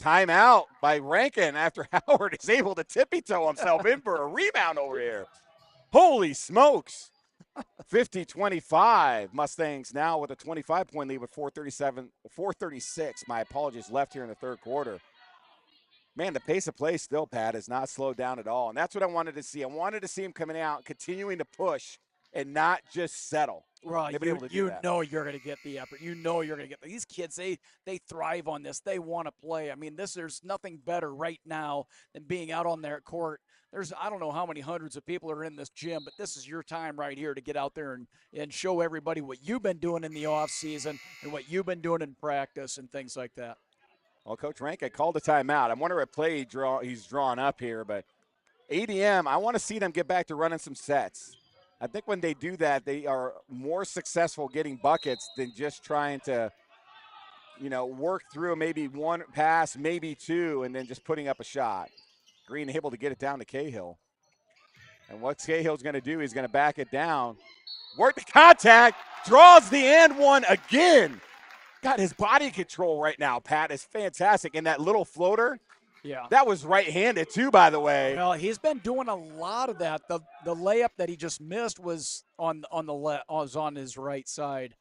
Timeout by Rankin after Howard is able to tippy-toe himself in for a rebound over here. Holy smokes. 50-25. Mustangs now with a 25-point lead with 4:36, my apologies, left here in the third quarter. Man, the pace of play still, Pat, has not slowed down at all. And that's what I wanted to see. I wanted to see him coming out, continuing to push and not just settle. Well, you know you're going to get the effort. You know you're going to get these kids. They thrive on this. They want to play. I mean, there's nothing better right now than being out on their court. I don't know how many hundreds of people are in this gym, but this is your time right here to get out there and show everybody what you've been doing in the off season and what you've been doing in practice and things like that. Well, Coach Rankin called a timeout. I wonder what play he's drawn up here, but ADM, I want to see them get back to running some sets. I think when they do that, they are more successful getting buckets than just trying to, work through maybe one pass, maybe 2, and then just putting up a shot. Green able to get it down to Cahill. And what Cahill's going to do, he's going to back it down. Work the contact, draws the and one again. God, his body control right now, Pat, is fantastic. And that little floater, yeah, that was right-handed too, by the way. Well, he's been doing a lot of that. The layup that he just missed was on his right side,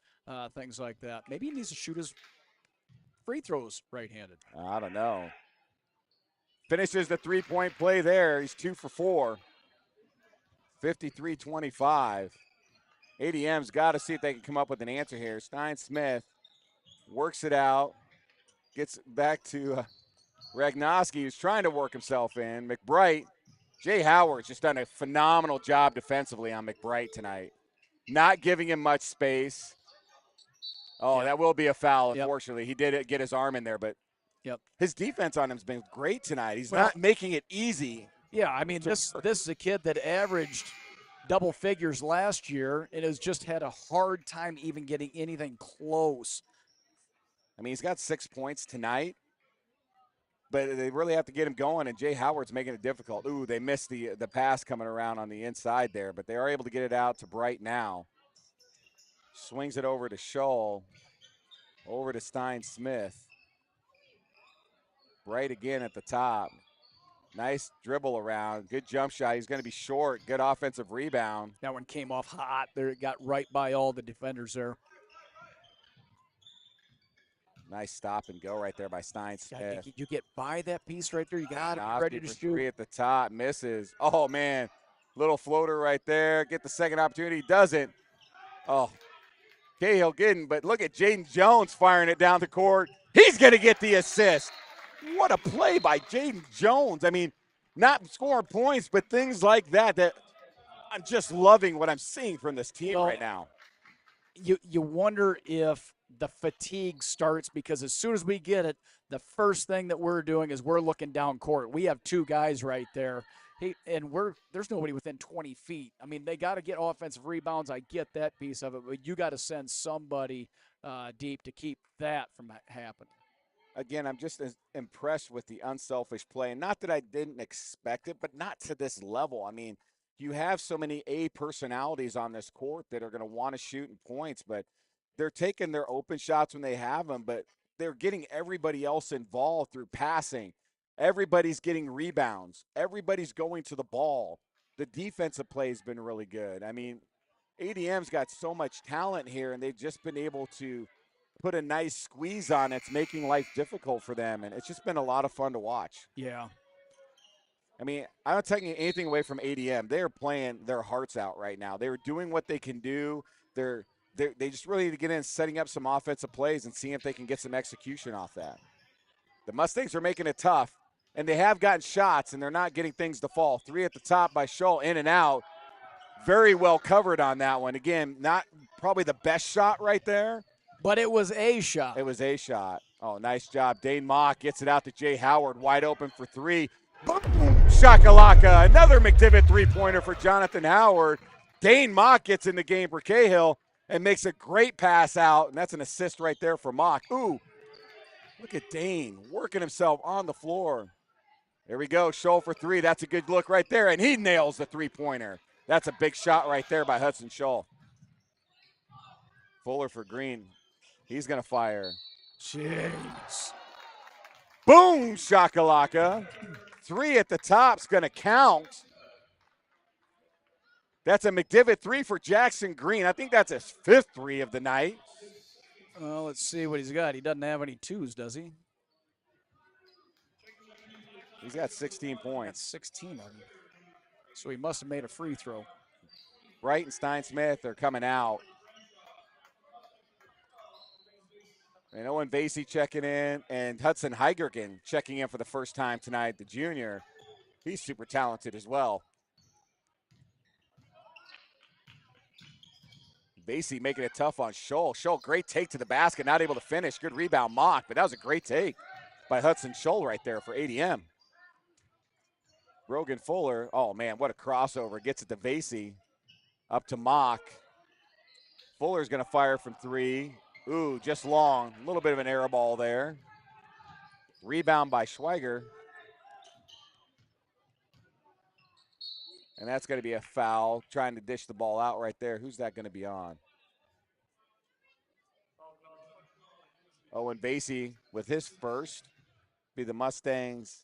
things like that. Maybe he needs to shoot his free throws right-handed. I don't know. Finishes the three-point play there. He's 2 for 4. 53-25. ADM's got to see if they can come up with an answer here. Stein Smith works it out, gets back to Ragnoski, who's trying to work himself in. McBride, Jay Howard's just done a phenomenal job defensively on McBride tonight. Not giving him much space. Oh, yep. That will be a foul, unfortunately. Yep. He did get his arm in there, but his defense on him has been great tonight. He's not making it easy. Yeah, I mean, this is a kid that averaged double figures last year and has just had a hard time even getting anything close. I mean, he's got 6 points tonight, but they really have to get him going, and Jay Howard's making it difficult. Ooh, they missed the pass coming around on the inside there, but they are able to get it out to Bright now. Swings it over to Scholl, over to Stein Smith. Bright again at the top. Nice dribble around. Good jump shot. He's going to be short. Good offensive rebound. That one came off hot. There, it got right by all the defenders there. Nice stop and go right there by Stein Smith. You get by that piece right there. You got to be ready to shoot. 3 at the top. Misses. Oh, man. Little floater right there. Get the second opportunity. Doesn't. Oh. Cahill getting, but look at Jaden Jones firing it down the court. He's going to get the assist. What a play by Jaden Jones. I mean, not scoring points, but things like that I'm just loving what I'm seeing from this team right now. You wonder if the fatigue starts because as soon as we get it, the first thing that we're doing is we're looking down court. We have 2 guys right there. There's nobody within 20 feet. I mean, they got to get offensive rebounds. I get that piece of it, but you got to send somebody deep to keep that from happening. Again, I'm just as impressed with the unselfish play. And not that I didn't expect it, but not to this level. I mean, you have so many A personalities on this court that are going to want to shoot in points, but they're taking their open shots when they have them, but they're getting everybody else involved through passing. Everybody's getting rebounds. Everybody's going to the ball. The defensive play has been really good. I mean, ADM's got so much talent here, and they've just been able to put a nice squeeze on it. It's making life difficult for them, and it's just been a lot of fun to watch. Yeah. I mean, I'm not taking anything away from ADM. They are playing their hearts out right now. They were doing what they can do. They just really need to get in setting up some offensive plays and seeing if they can get some execution off that. The Mustangs are making it tough, and they have gotten shots, and they're not getting things to fall. 3 at the top by Scholl, in and out. Very well covered on that one. Again, not probably the best shot right there. But it was a shot. It was a shot. Oh, nice job. Dane Mock gets it out to Jay Howard, wide open for 3. Boom! Shakalaka. Another McDivitt three-pointer for Jonathan Howard. Dane Mock gets in the game for Cahill and makes a great pass out, and that's an assist right there for Mock. Ooh, look at Dane working himself on the floor. There we go. Scholl for 3. That's a good look right there, and he nails the three-pointer. That's a big shot right there by Hudson Scholl. Fuller for Green. He's going to fire. Jeez. Boom, shakalaka. 3 at the top's going to count. That's a McDivitt 3 for Jackson Green. I think that's his 5th 3 of the night. Well, let's see what he's got. He doesn't have any 2s, does he? He's got 16 points. That's 16 of them. So he must have made a free throw. Wright and Stein Smith are coming out. And Owen Vasey checking in, and Hudson Heigergen checking in for the first time tonight, the junior. He's super talented as well. Vasey making it tough on Scholl. Scholl, great take to the basket, not able to finish. Good rebound, Mock, but that was a great take by Hudson Scholl right there for ADM. Brogan Fuller, oh man, what a crossover. Gets it to Vasey, up to Mock. Fuller's gonna fire from 3. Ooh, just long. A little bit of an air ball there. Rebound by Schweiger. And that's going to be a foul, trying to dish the ball out right there. Who's that going to be on? Owen Vasey with his first. Be the Mustangs.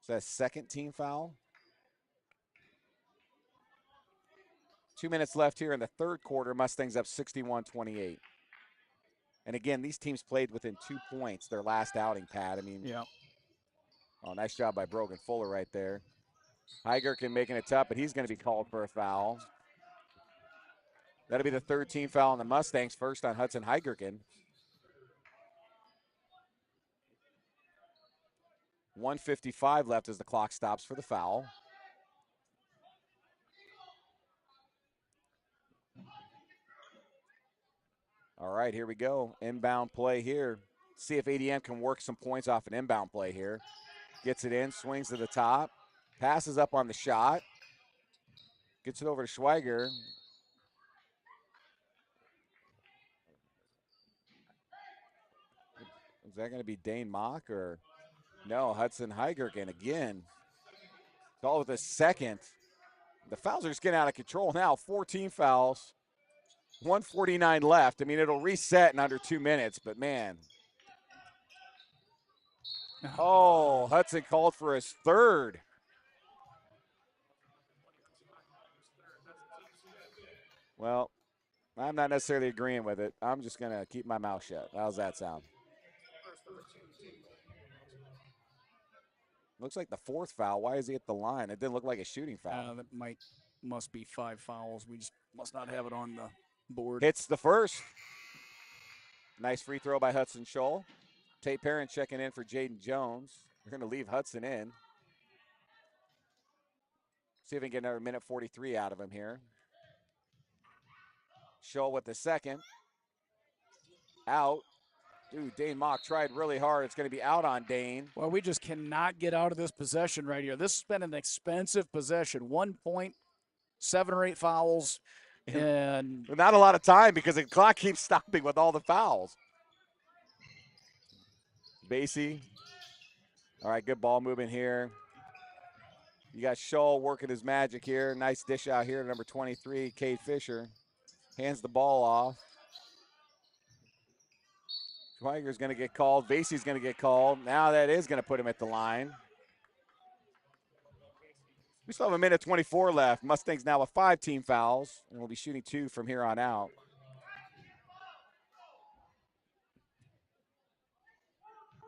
Is that second team foul? 2 minutes left here in the third quarter. Mustangs up 61-28. And again, these teams played within 2 points their last outing, Pat. I mean, yeah. Oh, nice job by Brogan Fuller right there. Heigerken making it tough, but he's going to be called for a foul. That'll be the 3rd team foul on the Mustangs, first on Hudson Heigerken. 1:55 left as the clock stops for the foul. All right, here we go. Inbound play here. See if ADM can work some points off an inbound play here. Gets it in, swings to the top, passes up on the shot, gets it over to Schweiger. Is that going to be Dane Mock or no? Hudson Heigergen again. All with a second. The fouls are just getting out of control now. 14 fouls. 1:49 left. I mean, it'll reset in under 2 minutes, but man. Oh, Hudson called for his 3rd. Well, I'm not necessarily agreeing with it. I'm just going to keep my mouth shut. How's that sound? Looks like the 4th foul. Why is he at the line? It didn't look like a shooting foul. That must be 5 fouls. We just must not have it on the board. Hits the 1st. Nice free throw by Hudson Scholl. Tate Perrin checking in for Jaden Jones. We're going to leave Hudson in. See if we can get another minute 43 out of him here. Scholl with the 2nd. Out. Dude, Dane Mock tried really hard. It's going to be out on Dane. Well, we just cannot get out of this possession right here. This has been an expensive possession. 1 point, 7 or 8 fouls, and not a lot of time because the clock keeps stopping with all the fouls. Vasey. All right, good ball movement here. You got Scholl working his magic here. Nice dish out here to number 23, Cade Fisher. Hands the ball off. Schweiger's going to get called. Vasey's going to get called. Now that is going to put him at the line. We still have a minute 24 left. Mustangs now with 5 team fouls, and we'll be shooting 2 from here on out.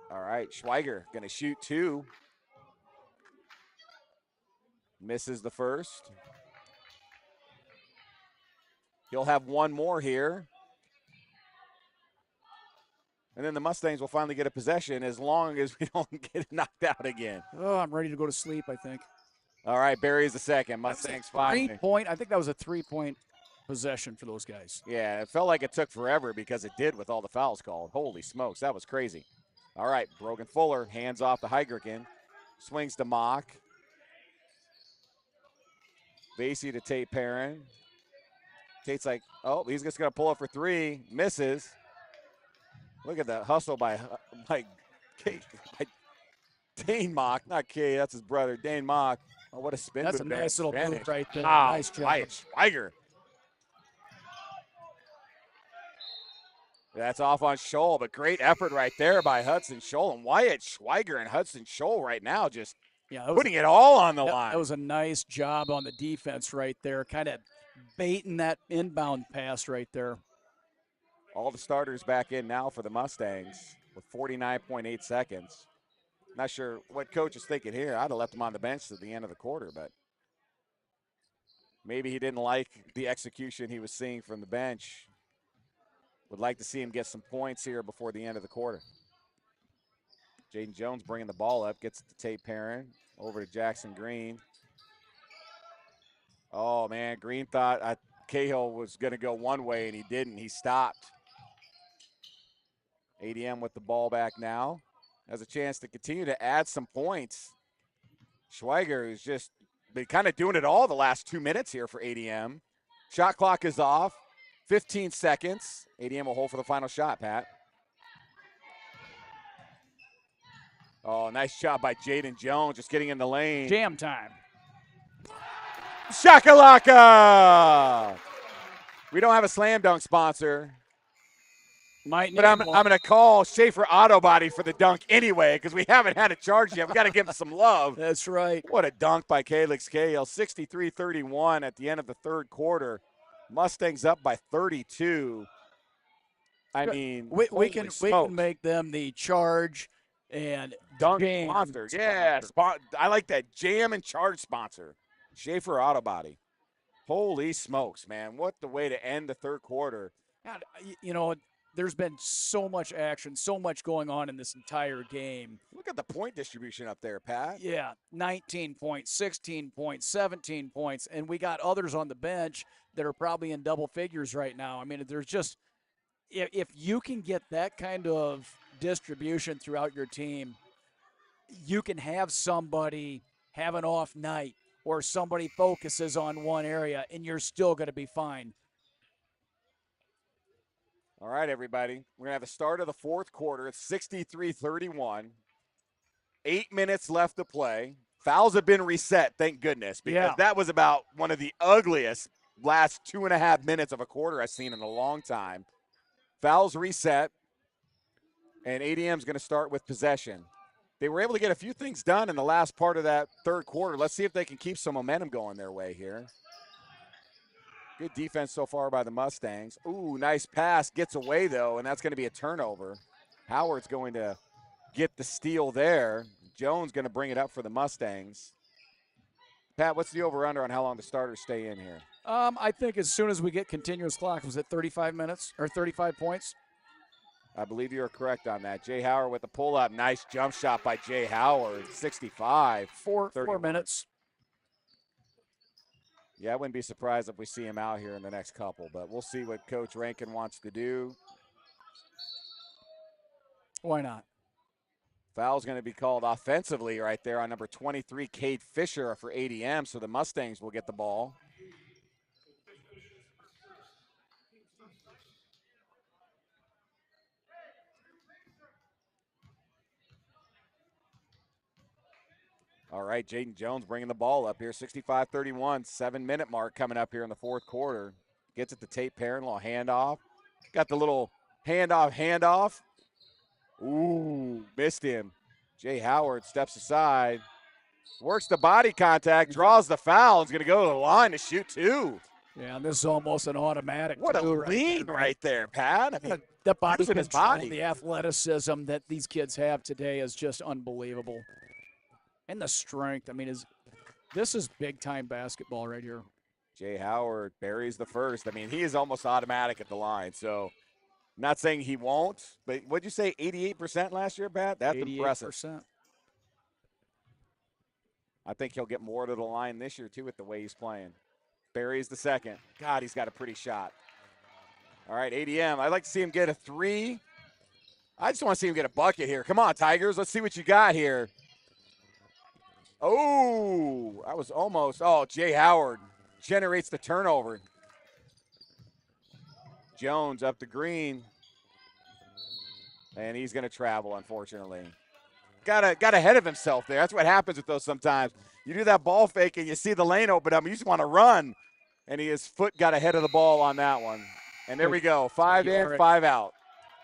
All right, Schweiger going to shoot 2. Misses the first. He'll have one more here. And then the Mustangs will finally get a possession as long as we don't get knocked out again. Oh, I'm ready to go to sleep, I think. All right, buries the second. Mustangs finally. 3-point. I think that was a 3-point possession for those guys. Yeah, it felt like it took forever because it did with all the fouls called. Holy smokes, that was crazy. All right, Brogan Fuller hands off to Heidricken. Swings to Mock. Vasey to Tate Perrin. Tate's like, oh, he's just going to pull up for three. Misses. Look at the hustle by Dane Mock. Not Kay, that's his brother, Dane Mock. Oh, what a spin. That's a nice little move right there. Oh, Nice job. Wyatt Schweiger. That's off on Scholl, but great effort right there by Hudson Scholl. And Wyatt Schweiger and Hudson Scholl right now just putting it all on the line. That was a nice job on the defense right there, kind of baiting that inbound pass right there. All the starters back in now for the Mustangs with 49.8 seconds. Not sure what coach is thinking here. I'd have left him on the bench at the end of the quarter, but maybe he didn't like the execution he was seeing from the bench. Would like to see him get some points here before the end of the quarter. Jaden Jones bringing the ball up, gets it to Tate Perrin, over to Jackson Green. Oh, man, Green thought Cahill was going to go one way, and he didn't. He stopped. ADM with the ball back now. Has a chance to continue to add some points. Schweiger has just been kind of doing it all the last 2 minutes here for ADM. Shot clock is off. 15 seconds. ADM will hold for the final shot, Pat. Oh, nice job by Jaden Jones, just getting in the lane. Jam time. Shakalaka! We don't have a slam dunk sponsor. But I'm going to call Schaefer Auto Body for the dunk anyway because we haven't had a charge yet. We got to give him some love. That's right. What a dunk by Calix Cahill. 63-31 at the end of the third quarter. Mustangs up by 32. I mean, we can make them the charge and dunk jam sponsor. Yeah, I like that jam and charge sponsor. Schaefer Auto Body. Holy smokes, man. What the way to end the third quarter. God, you know, there's been so much action, so much going on in this entire game. Look at the point distribution up there, Pat. Yeah, 19 points, 16 points, 17 points, and we got others on the bench that are probably in double figures right now. I mean, there's just – if you can get that kind of distribution throughout your team, you can have somebody have an off night or somebody focuses on one area, and you're still going to be fine. All right, everybody. We're going to have the start of the fourth quarter. It's 63-31. 8 minutes left to play. Fouls have been reset, thank goodness, because that was about one of the ugliest last 2.5 minutes of a quarter I've seen in a long time. Fouls reset, and ADM's going to start with possession. They were able to get a few things done in the last part of that third quarter. Let's see if they can keep some momentum going their way here. Good defense so far by the Mustangs. Ooh, nice pass. Gets away, though, and that's going to be a turnover. Howard's going to get the steal there. Jones going to bring it up for the Mustangs. Pat, what's the over-under on how long the starters stay in here? I think as soon as we get continuous clock, was it 35 minutes or 35 points? I believe you're correct on that. Jay Howard with the pull-up. Nice jump shot by Jay Howard. 65. 4 minutes. Yeah, I wouldn't be surprised if we see him out here in the next couple, but we'll see what Coach Rankin wants to do. Why not? Foul's going to be called offensively right there on number 23, Cade Fisher for ADM, so the Mustangs will get the ball. All right, Jaden Jones bringing the ball up here, 65-31, 7-minute mark coming up here in the fourth quarter. Gets it to Tate Perrin, little handoff. Got the little handoff. Ooh, missed him. Jay Howard steps aside, works the body contact, draws the foul, is going to go to the line to shoot two. Yeah, and this is almost an automatic. What a lead right there, Pat. I mean, the body control, his body. The athleticism that these kids have today is just unbelievable. And the strength, I mean, This is big-time basketball right here. Jay Howard buries the first. I mean, he is almost automatic at the line. So, not saying he won't, but what'd you say, 88% last year, Pat? That's 88%. impressive. I think he'll get more to the line this year, too, with the way he's playing. Buries the second. God, he's got a pretty shot. All right, ADM, I'd like to see him get a 3. I just want to see him get a bucket here. Come on, Tigers. Let's see what you got here. Oh, I was almost. Oh, Jay Howard generates the turnover. Jones up to Green. And he's going to travel, unfortunately. Got ahead of himself there. That's what happens with those sometimes. You do that ball fake and you see the lane open up and you just want to run. And his foot got ahead of the ball on that one. And there we go. 5 in, 5 out.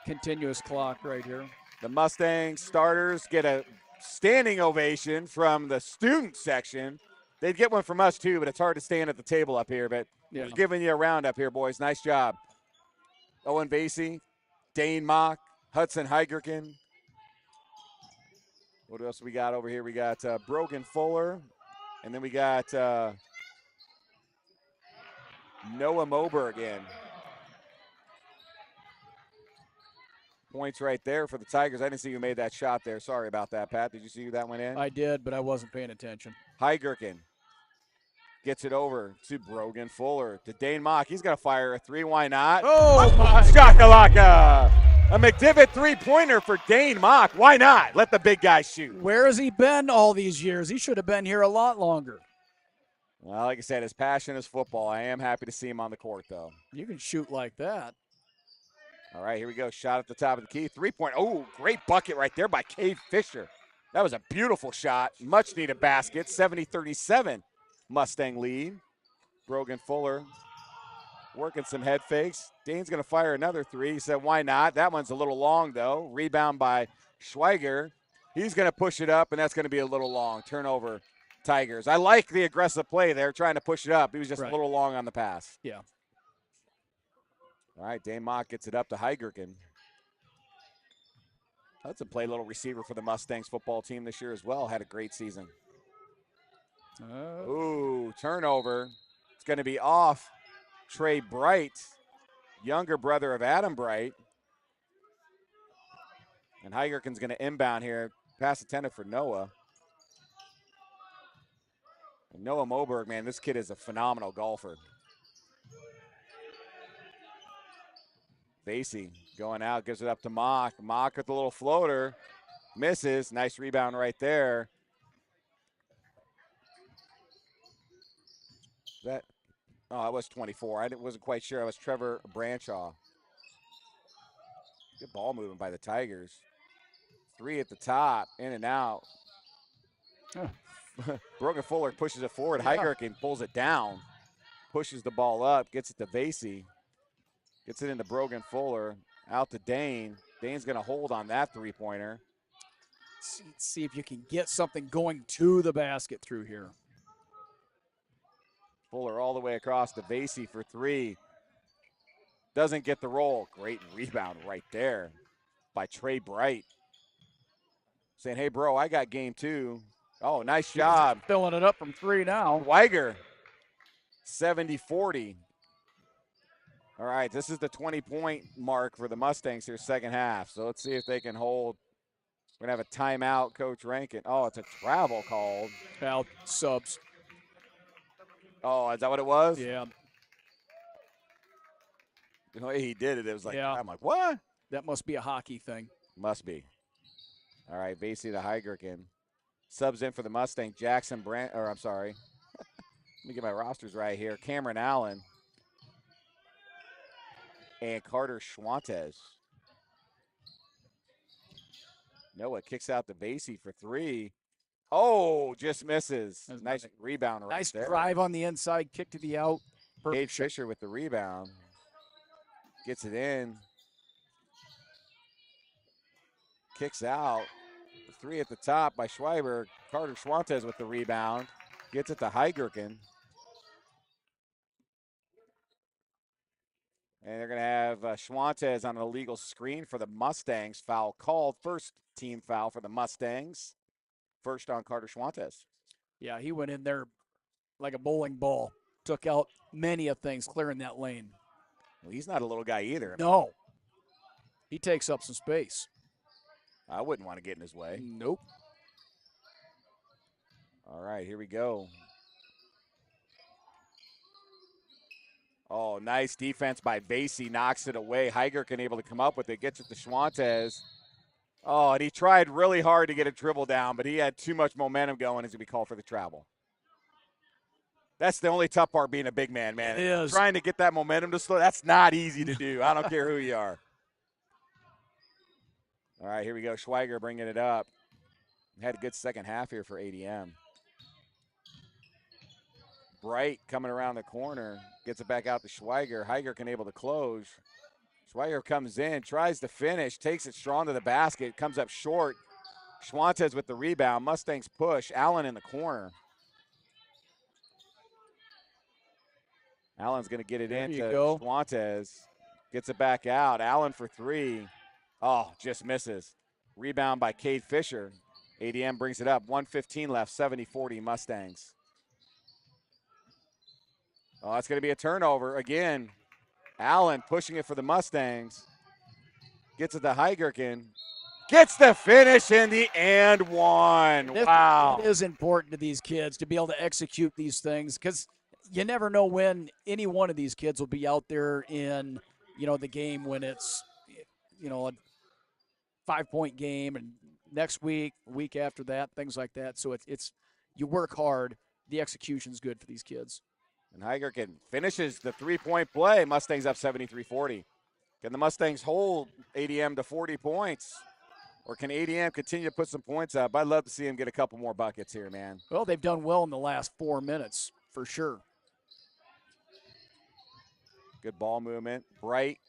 Continuous clock right here. The Mustangs starters get a standing ovation from the student section. They'd get one from us too, but it's hard to stand at the table up here. But we're giving you a round up here, boys. Nice job. Owen Vasey, Dane Mock, Hudson Heigerken. What else we got over here? We got Brogan Fuller, and then we got Noah Moberg in. Points right there for the Tigers. I didn't see who made that shot there. Sorry about that, Pat. Did you see who that went in? I did, but I wasn't paying attention. Heigerken gets it over to Brogan Fuller. To Dane Mock. He's going to fire a 3. Why not? Oh, my. Shakalaka. A McDivitt 3-pointer for Dane Mock. Why not? Let the big guy shoot. Where has he been all these years? He should have been here a lot longer. Well, like I said, his passion is football. I am happy to see him on the court, though. You can shoot like that. All right, here we go. Shot at the top of the key. 3-point. Oh, great bucket right there by Cade Fisher. That was a beautiful shot. Much needed basket. 70-37 Mustang lead. Brogan Fuller working some head fakes. Dane's going to fire another 3. He said, why not? That one's a little long, though. Rebound by Schweiger. He's going to push it up, and that's going to be a little long. Turnover, Tigers. I like the aggressive play there, trying to push it up. He was just a little long on the pass. Yeah. All right, Dane Mock gets it up to Heigerken. Hudson played a little receiver for the Mustangs football team this year as well. Had a great season. Ooh, turnover. It's going to be off Trey Bright, younger brother of Adam Bright. And Heigerken's going to inbound here. Pass intended for Noah. And Noah Moberg, man, this kid is a phenomenal golfer. Vasey going out, gives it up to Mock. Mock with the little floater. Misses. Nice rebound right there. That was 24. I wasn't quite sure. I was Trevor Branshaw. Good ball movement by the Tigers. 3 at the top, in and out. Brogan Fuller pushes it forward. Yeah. Heigerken pulls it down, pushes the ball up, gets it to Vasey. Gets it into Brogan Fuller, out to Dane. Dane's going to hold on that 3-pointer. See if you can get something going to the basket through here. Fuller all the way across to Vasey for 3. Doesn't get the roll. Great rebound right there by Trey Bright. Saying, hey, bro, I got game 2. Oh, nice job. Filling it up from 3 now. Weiger, 70-40. All right, this is the 20-point mark for the Mustangs here, second half. So let's see if they can hold. We're going to have a timeout, Coach Rankin. Oh, it's a travel called. Out subs. Oh, is that what it was? Yeah. The way he did it, it was like, yeah. I'm like, what? That must be a hockey thing. Must be. All right, Vasey to Heigerken. Subs in for the Mustang, Jackson Let me get my rosters right here. Cameron Allen. And Carter Schwantes. Noah kicks out to Vasey for 3. Oh, just misses. Nice rebound right nice there. Nice drive on the inside, kick to the out. Cade Fisher with the rebound. Gets it in. Kicks out. 3 at the top by Schweiber. Carter Schwantes with the rebound. Gets it to Heigerken. And they're going to have Schwantes on an illegal screen for the Mustangs. Foul called. First team foul for the Mustangs. First on Carter Schwantes. Yeah, he went in there like a bowling ball. Took out many of things clearing that lane. Well, he's not a little guy either. No. He takes up some space. I wouldn't want to get in his way. Nope. All right, here we go. Oh, nice defense by Varsity. Knocks it away. Heigerken able to come up with it. Gets it to Schwantes. Oh, and he tried really hard to get a dribble down, but he had too much momentum going as we call for the travel. That's the only tough part being a big man, man. It is. Trying to get that momentum to slow, that's not easy to do. I don't care who you are. All right, here we go. Schweiger bringing it up. Had a good second half here for ADM. Bright coming around the corner. Gets it back out to Schweiger. Heigerken able to close. Schweiger comes in, tries to finish, takes it strong to the basket, comes up short. Schwantes with the rebound. Mustangs push. Allen in the corner. Allen's going to get it into Schwantes. Gets it back out. Allen for three. Oh, just misses. Rebound by Cade Fisher. ADM brings it up. 1:15 left, 70-40 Mustangs. Oh, that's going to be a turnover again. Allen pushing it for the Mustangs. Gets it to Heigerken. Gets the finish in the and one. Wow. It is important to these kids to be able to execute these things because you never know when any one of these kids will be out there in, the game when it's, a 5-point game and next week, week after that, things like that. So it's you work hard. The execution's good for these kids. And Heigerken finishes the three-point play. Mustangs up 73-40. Can the Mustangs hold ADM to 40 points? Or can ADM continue to put some points up? I'd love to see him get a couple more buckets here, man. Well, they've done well in the last 4 minutes, for sure. Good ball movement. Bright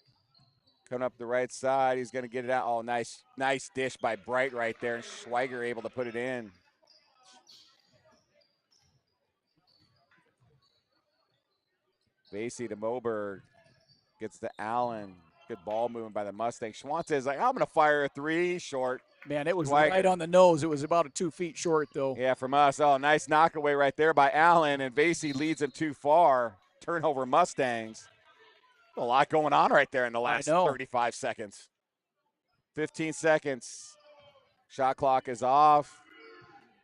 coming up the right side. He's going to get it out. Oh, nice dish by Bright right there. And Schweiger able to put it in. Varsity to Moberg. Gets to Allen. Good ball movement by the Mustangs. Schwantes like, I'm going to fire a three. Short. Man, it was right on the nose. It was about 2 feet short, though. Yeah, from us. Oh, nice knockaway right there by Allen. And Varsity leads him too far. Turnover Mustangs. A lot going on right there in the last 35 seconds. 15 seconds. Shot clock is off.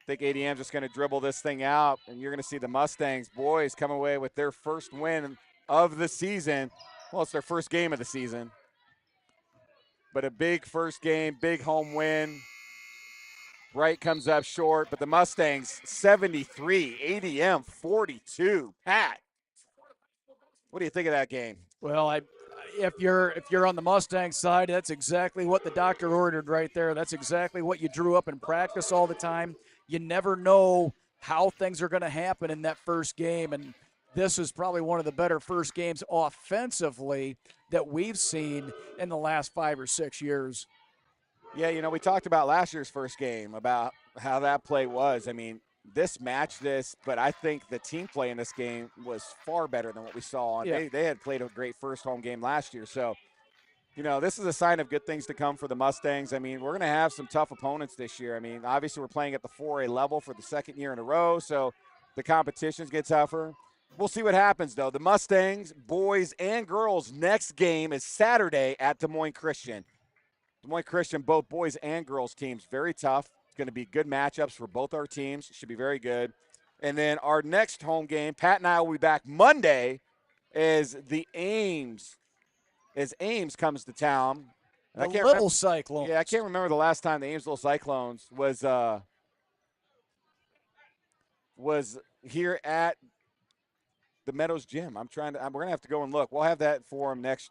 I think ADM's just going to dribble this thing out, and you're going to see the Mustangs boys come away with their first win of the season. Well, it's their first game of the season. But a big first game, big home win. Bright comes up short, but the Mustangs 73, ADM 42. Pat, what do you think of that game? Well, if you're on the Mustang side, that's exactly what the doctor ordered right there. That's exactly what you drew up in practice all the time. You never know how things are going to happen in that first game, and this is probably one of the better first games offensively that we've seen in the last 5 or 6 years. Yeah, we talked about last year's first game, about how that play was. I mean, this matched this, but I think the team play in this game was far better than what we saw. Yeah. They had played a great first home game last year. So, this is a sign of good things to come for the Mustangs. I mean, we're going to have some tough opponents this year. I mean, obviously we're playing at the 4A level for the second year in a row, so the competitions get tougher. We'll see what happens, though. The Mustangs, boys and girls, next game is Saturday at Des Moines Christian. Des Moines Christian, both boys and girls teams, very tough. It's going to be good matchups for both our teams. It should be very good. And then our next home game, Pat and I will be back Monday, is the Ames. As Ames comes to town. The Little Cyclones. Yeah, I can't remember the last time the Ames Little Cyclones was here at the Meadows Gym. We're gonna have to go and look. We'll have that for them next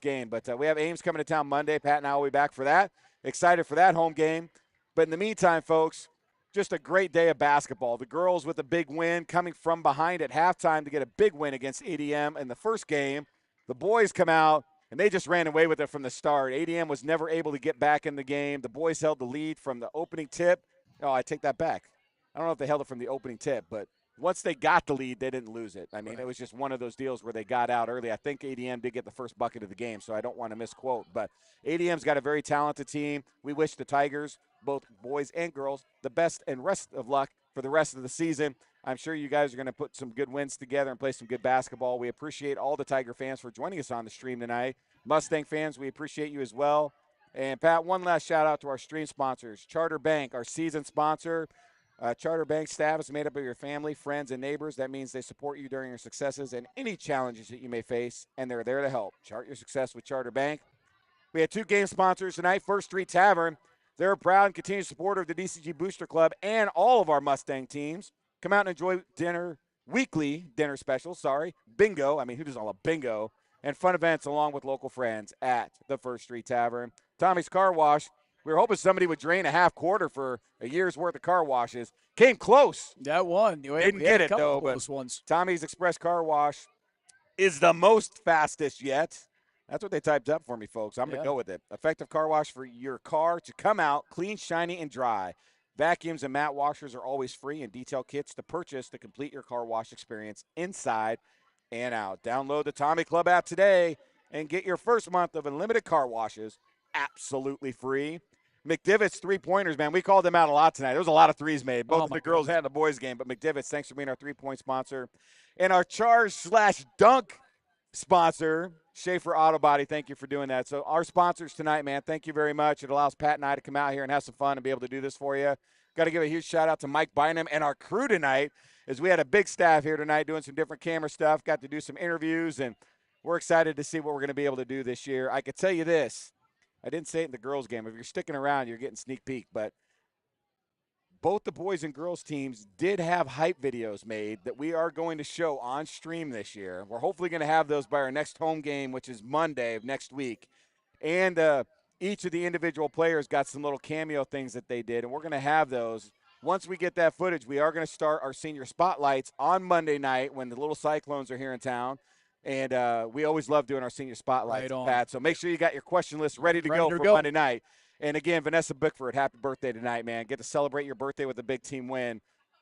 game. But we have Ames coming to town Monday. Pat and I will be back for that. Excited for that home game. But in the meantime, folks, just a great day of basketball. The girls with a big win, coming from behind at halftime to get a big win against ADM in the first game. The boys come out, and they just ran away with it from the start. ADM was never able to get back in the game. The boys held the lead from the opening tip. Oh, I take that back. I don't know if they held it from the opening tip, but once they got the lead, they didn't lose it. I mean, It was just one of those deals where they got out early. I think ADM did get the first bucket of the game, so I don't want to misquote. But ADM's got a very talented team. We wish the Tigers, both boys and girls, the best and rest of luck for for the rest of the season. I'm sure you guys are going to put some good wins together and play some good basketball. We appreciate all the Tiger fans for joining us on the stream tonight. Mustang fans, we appreciate you as well. And, Pat, one last shout-out to our stream sponsors. Charter Bank, our season sponsor. Charter Bank staff is made up of your family, friends, and neighbors. That means they support you during your successes and any challenges that you may face, and they're there to help. Chart your success with Charter Bank. We had 2 game sponsors tonight. First Street Tavern. They're a proud and continued supporter of the DCG Booster Club and all of our Mustang teams. Come out and enjoy weekly dinner specials, bingo. I mean, who doesn't love bingo? And fun events along with local friends at the First Street Tavern. Tommy's Car Wash. We were hoping somebody would drain a half quarter for a year's worth of car washes. Came close. That one. Didn't get it, though. But Tommy's Express Car Wash is the most fastest yet. That's what they typed up for me, folks. I'm going to go with it. Effective car wash for your car to come out clean, shiny, and dry. Vacuums and mat washers are always free, and detail kits to purchase to complete your car wash experience inside and out. Download the Tommy Club app today and get your first month of unlimited car washes absolutely free. McDivitt's three-pointers, man, we called them out a lot tonight. There was a lot of threes made, both the girls and the boys game. But McDivitt's, thanks for being our three-point sponsor. And our charge/dunk sponsor, Schaefer Auto Body, thank you for doing that. So our sponsors tonight, man, thank you very much. It allows Pat and I to come out here and have some fun and be able to do this for you. Got to give a huge shout-out to Mike Bynum and our crew tonight, as we had a big staff here tonight doing some different camera stuff, got to do some interviews, and we're excited to see what we're going to be able to do this year. I could tell you this. I didn't say it in the girls' game. If you're sticking around, you're getting sneak peek, but both the boys and girls teams did have hype videos made that we are going to show on stream this year. We're hopefully going to have those by our next home game, which is Monday of next week. And each of the individual players got some little cameo things that they did, and we're going to have those. Once we get that footage, we are going to start our senior spotlights on Monday night when the little Cyclones are here in town. And we always love doing our senior spotlights, Pat. So make sure you got your question list ready to go for Monday night. And, again, Vanessa Bickford, happy birthday tonight, man. Get to celebrate your birthday with a big team win.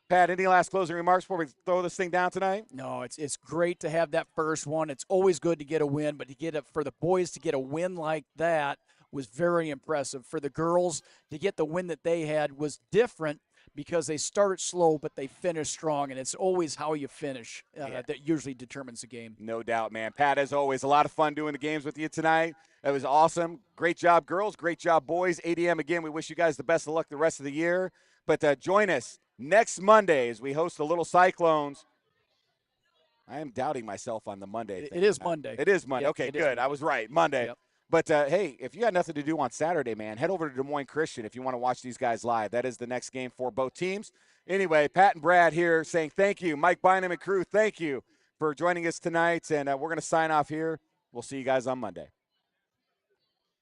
Pat, any last closing remarks before we throw this thing down tonight? No, it's great to have that first one. It's always good to get a win, but for the boys to get a win like that was very impressive. For the girls, to get the win that they had was different because they start slow, but they finish strong, and it's always how you finish that usually determines the game. No doubt, man. Pat, as always, a lot of fun doing the games with you tonight. That was awesome. Great job, girls. Great job, boys. ADM, again, we wish you guys the best of luck the rest of the year. But join us next Monday as we host the Little Cyclones. I am doubting myself on the Monday. It is Monday. It is Monday. Yep, okay, good. I was right. Monday. Yep. But, hey, if you got nothing to do on Saturday, man, head over to Des Moines Christian if you want to watch these guys live. That is the next game for both teams. Anyway, Pat and Brad here saying thank you. Mike Bynum and crew, thank you for joining us tonight. And we're going to sign off here. We'll see you guys on Monday.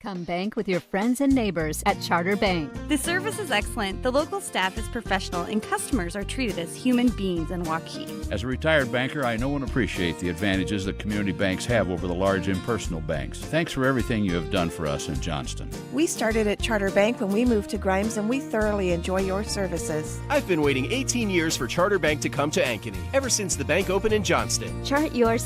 Come bank with your friends and neighbors at Charter Bank. The service is excellent, the local staff is professional, and customers are treated as human beings in Waukee. As a retired banker, I know and appreciate the advantages that community banks have over the large impersonal banks. Thanks for everything you have done for us in Johnston. We started at Charter Bank when we moved to Grimes, and we thoroughly enjoy your services. I've been waiting 18 years for Charter Bank to come to Ankeny, ever since the bank opened in Johnston. Chart your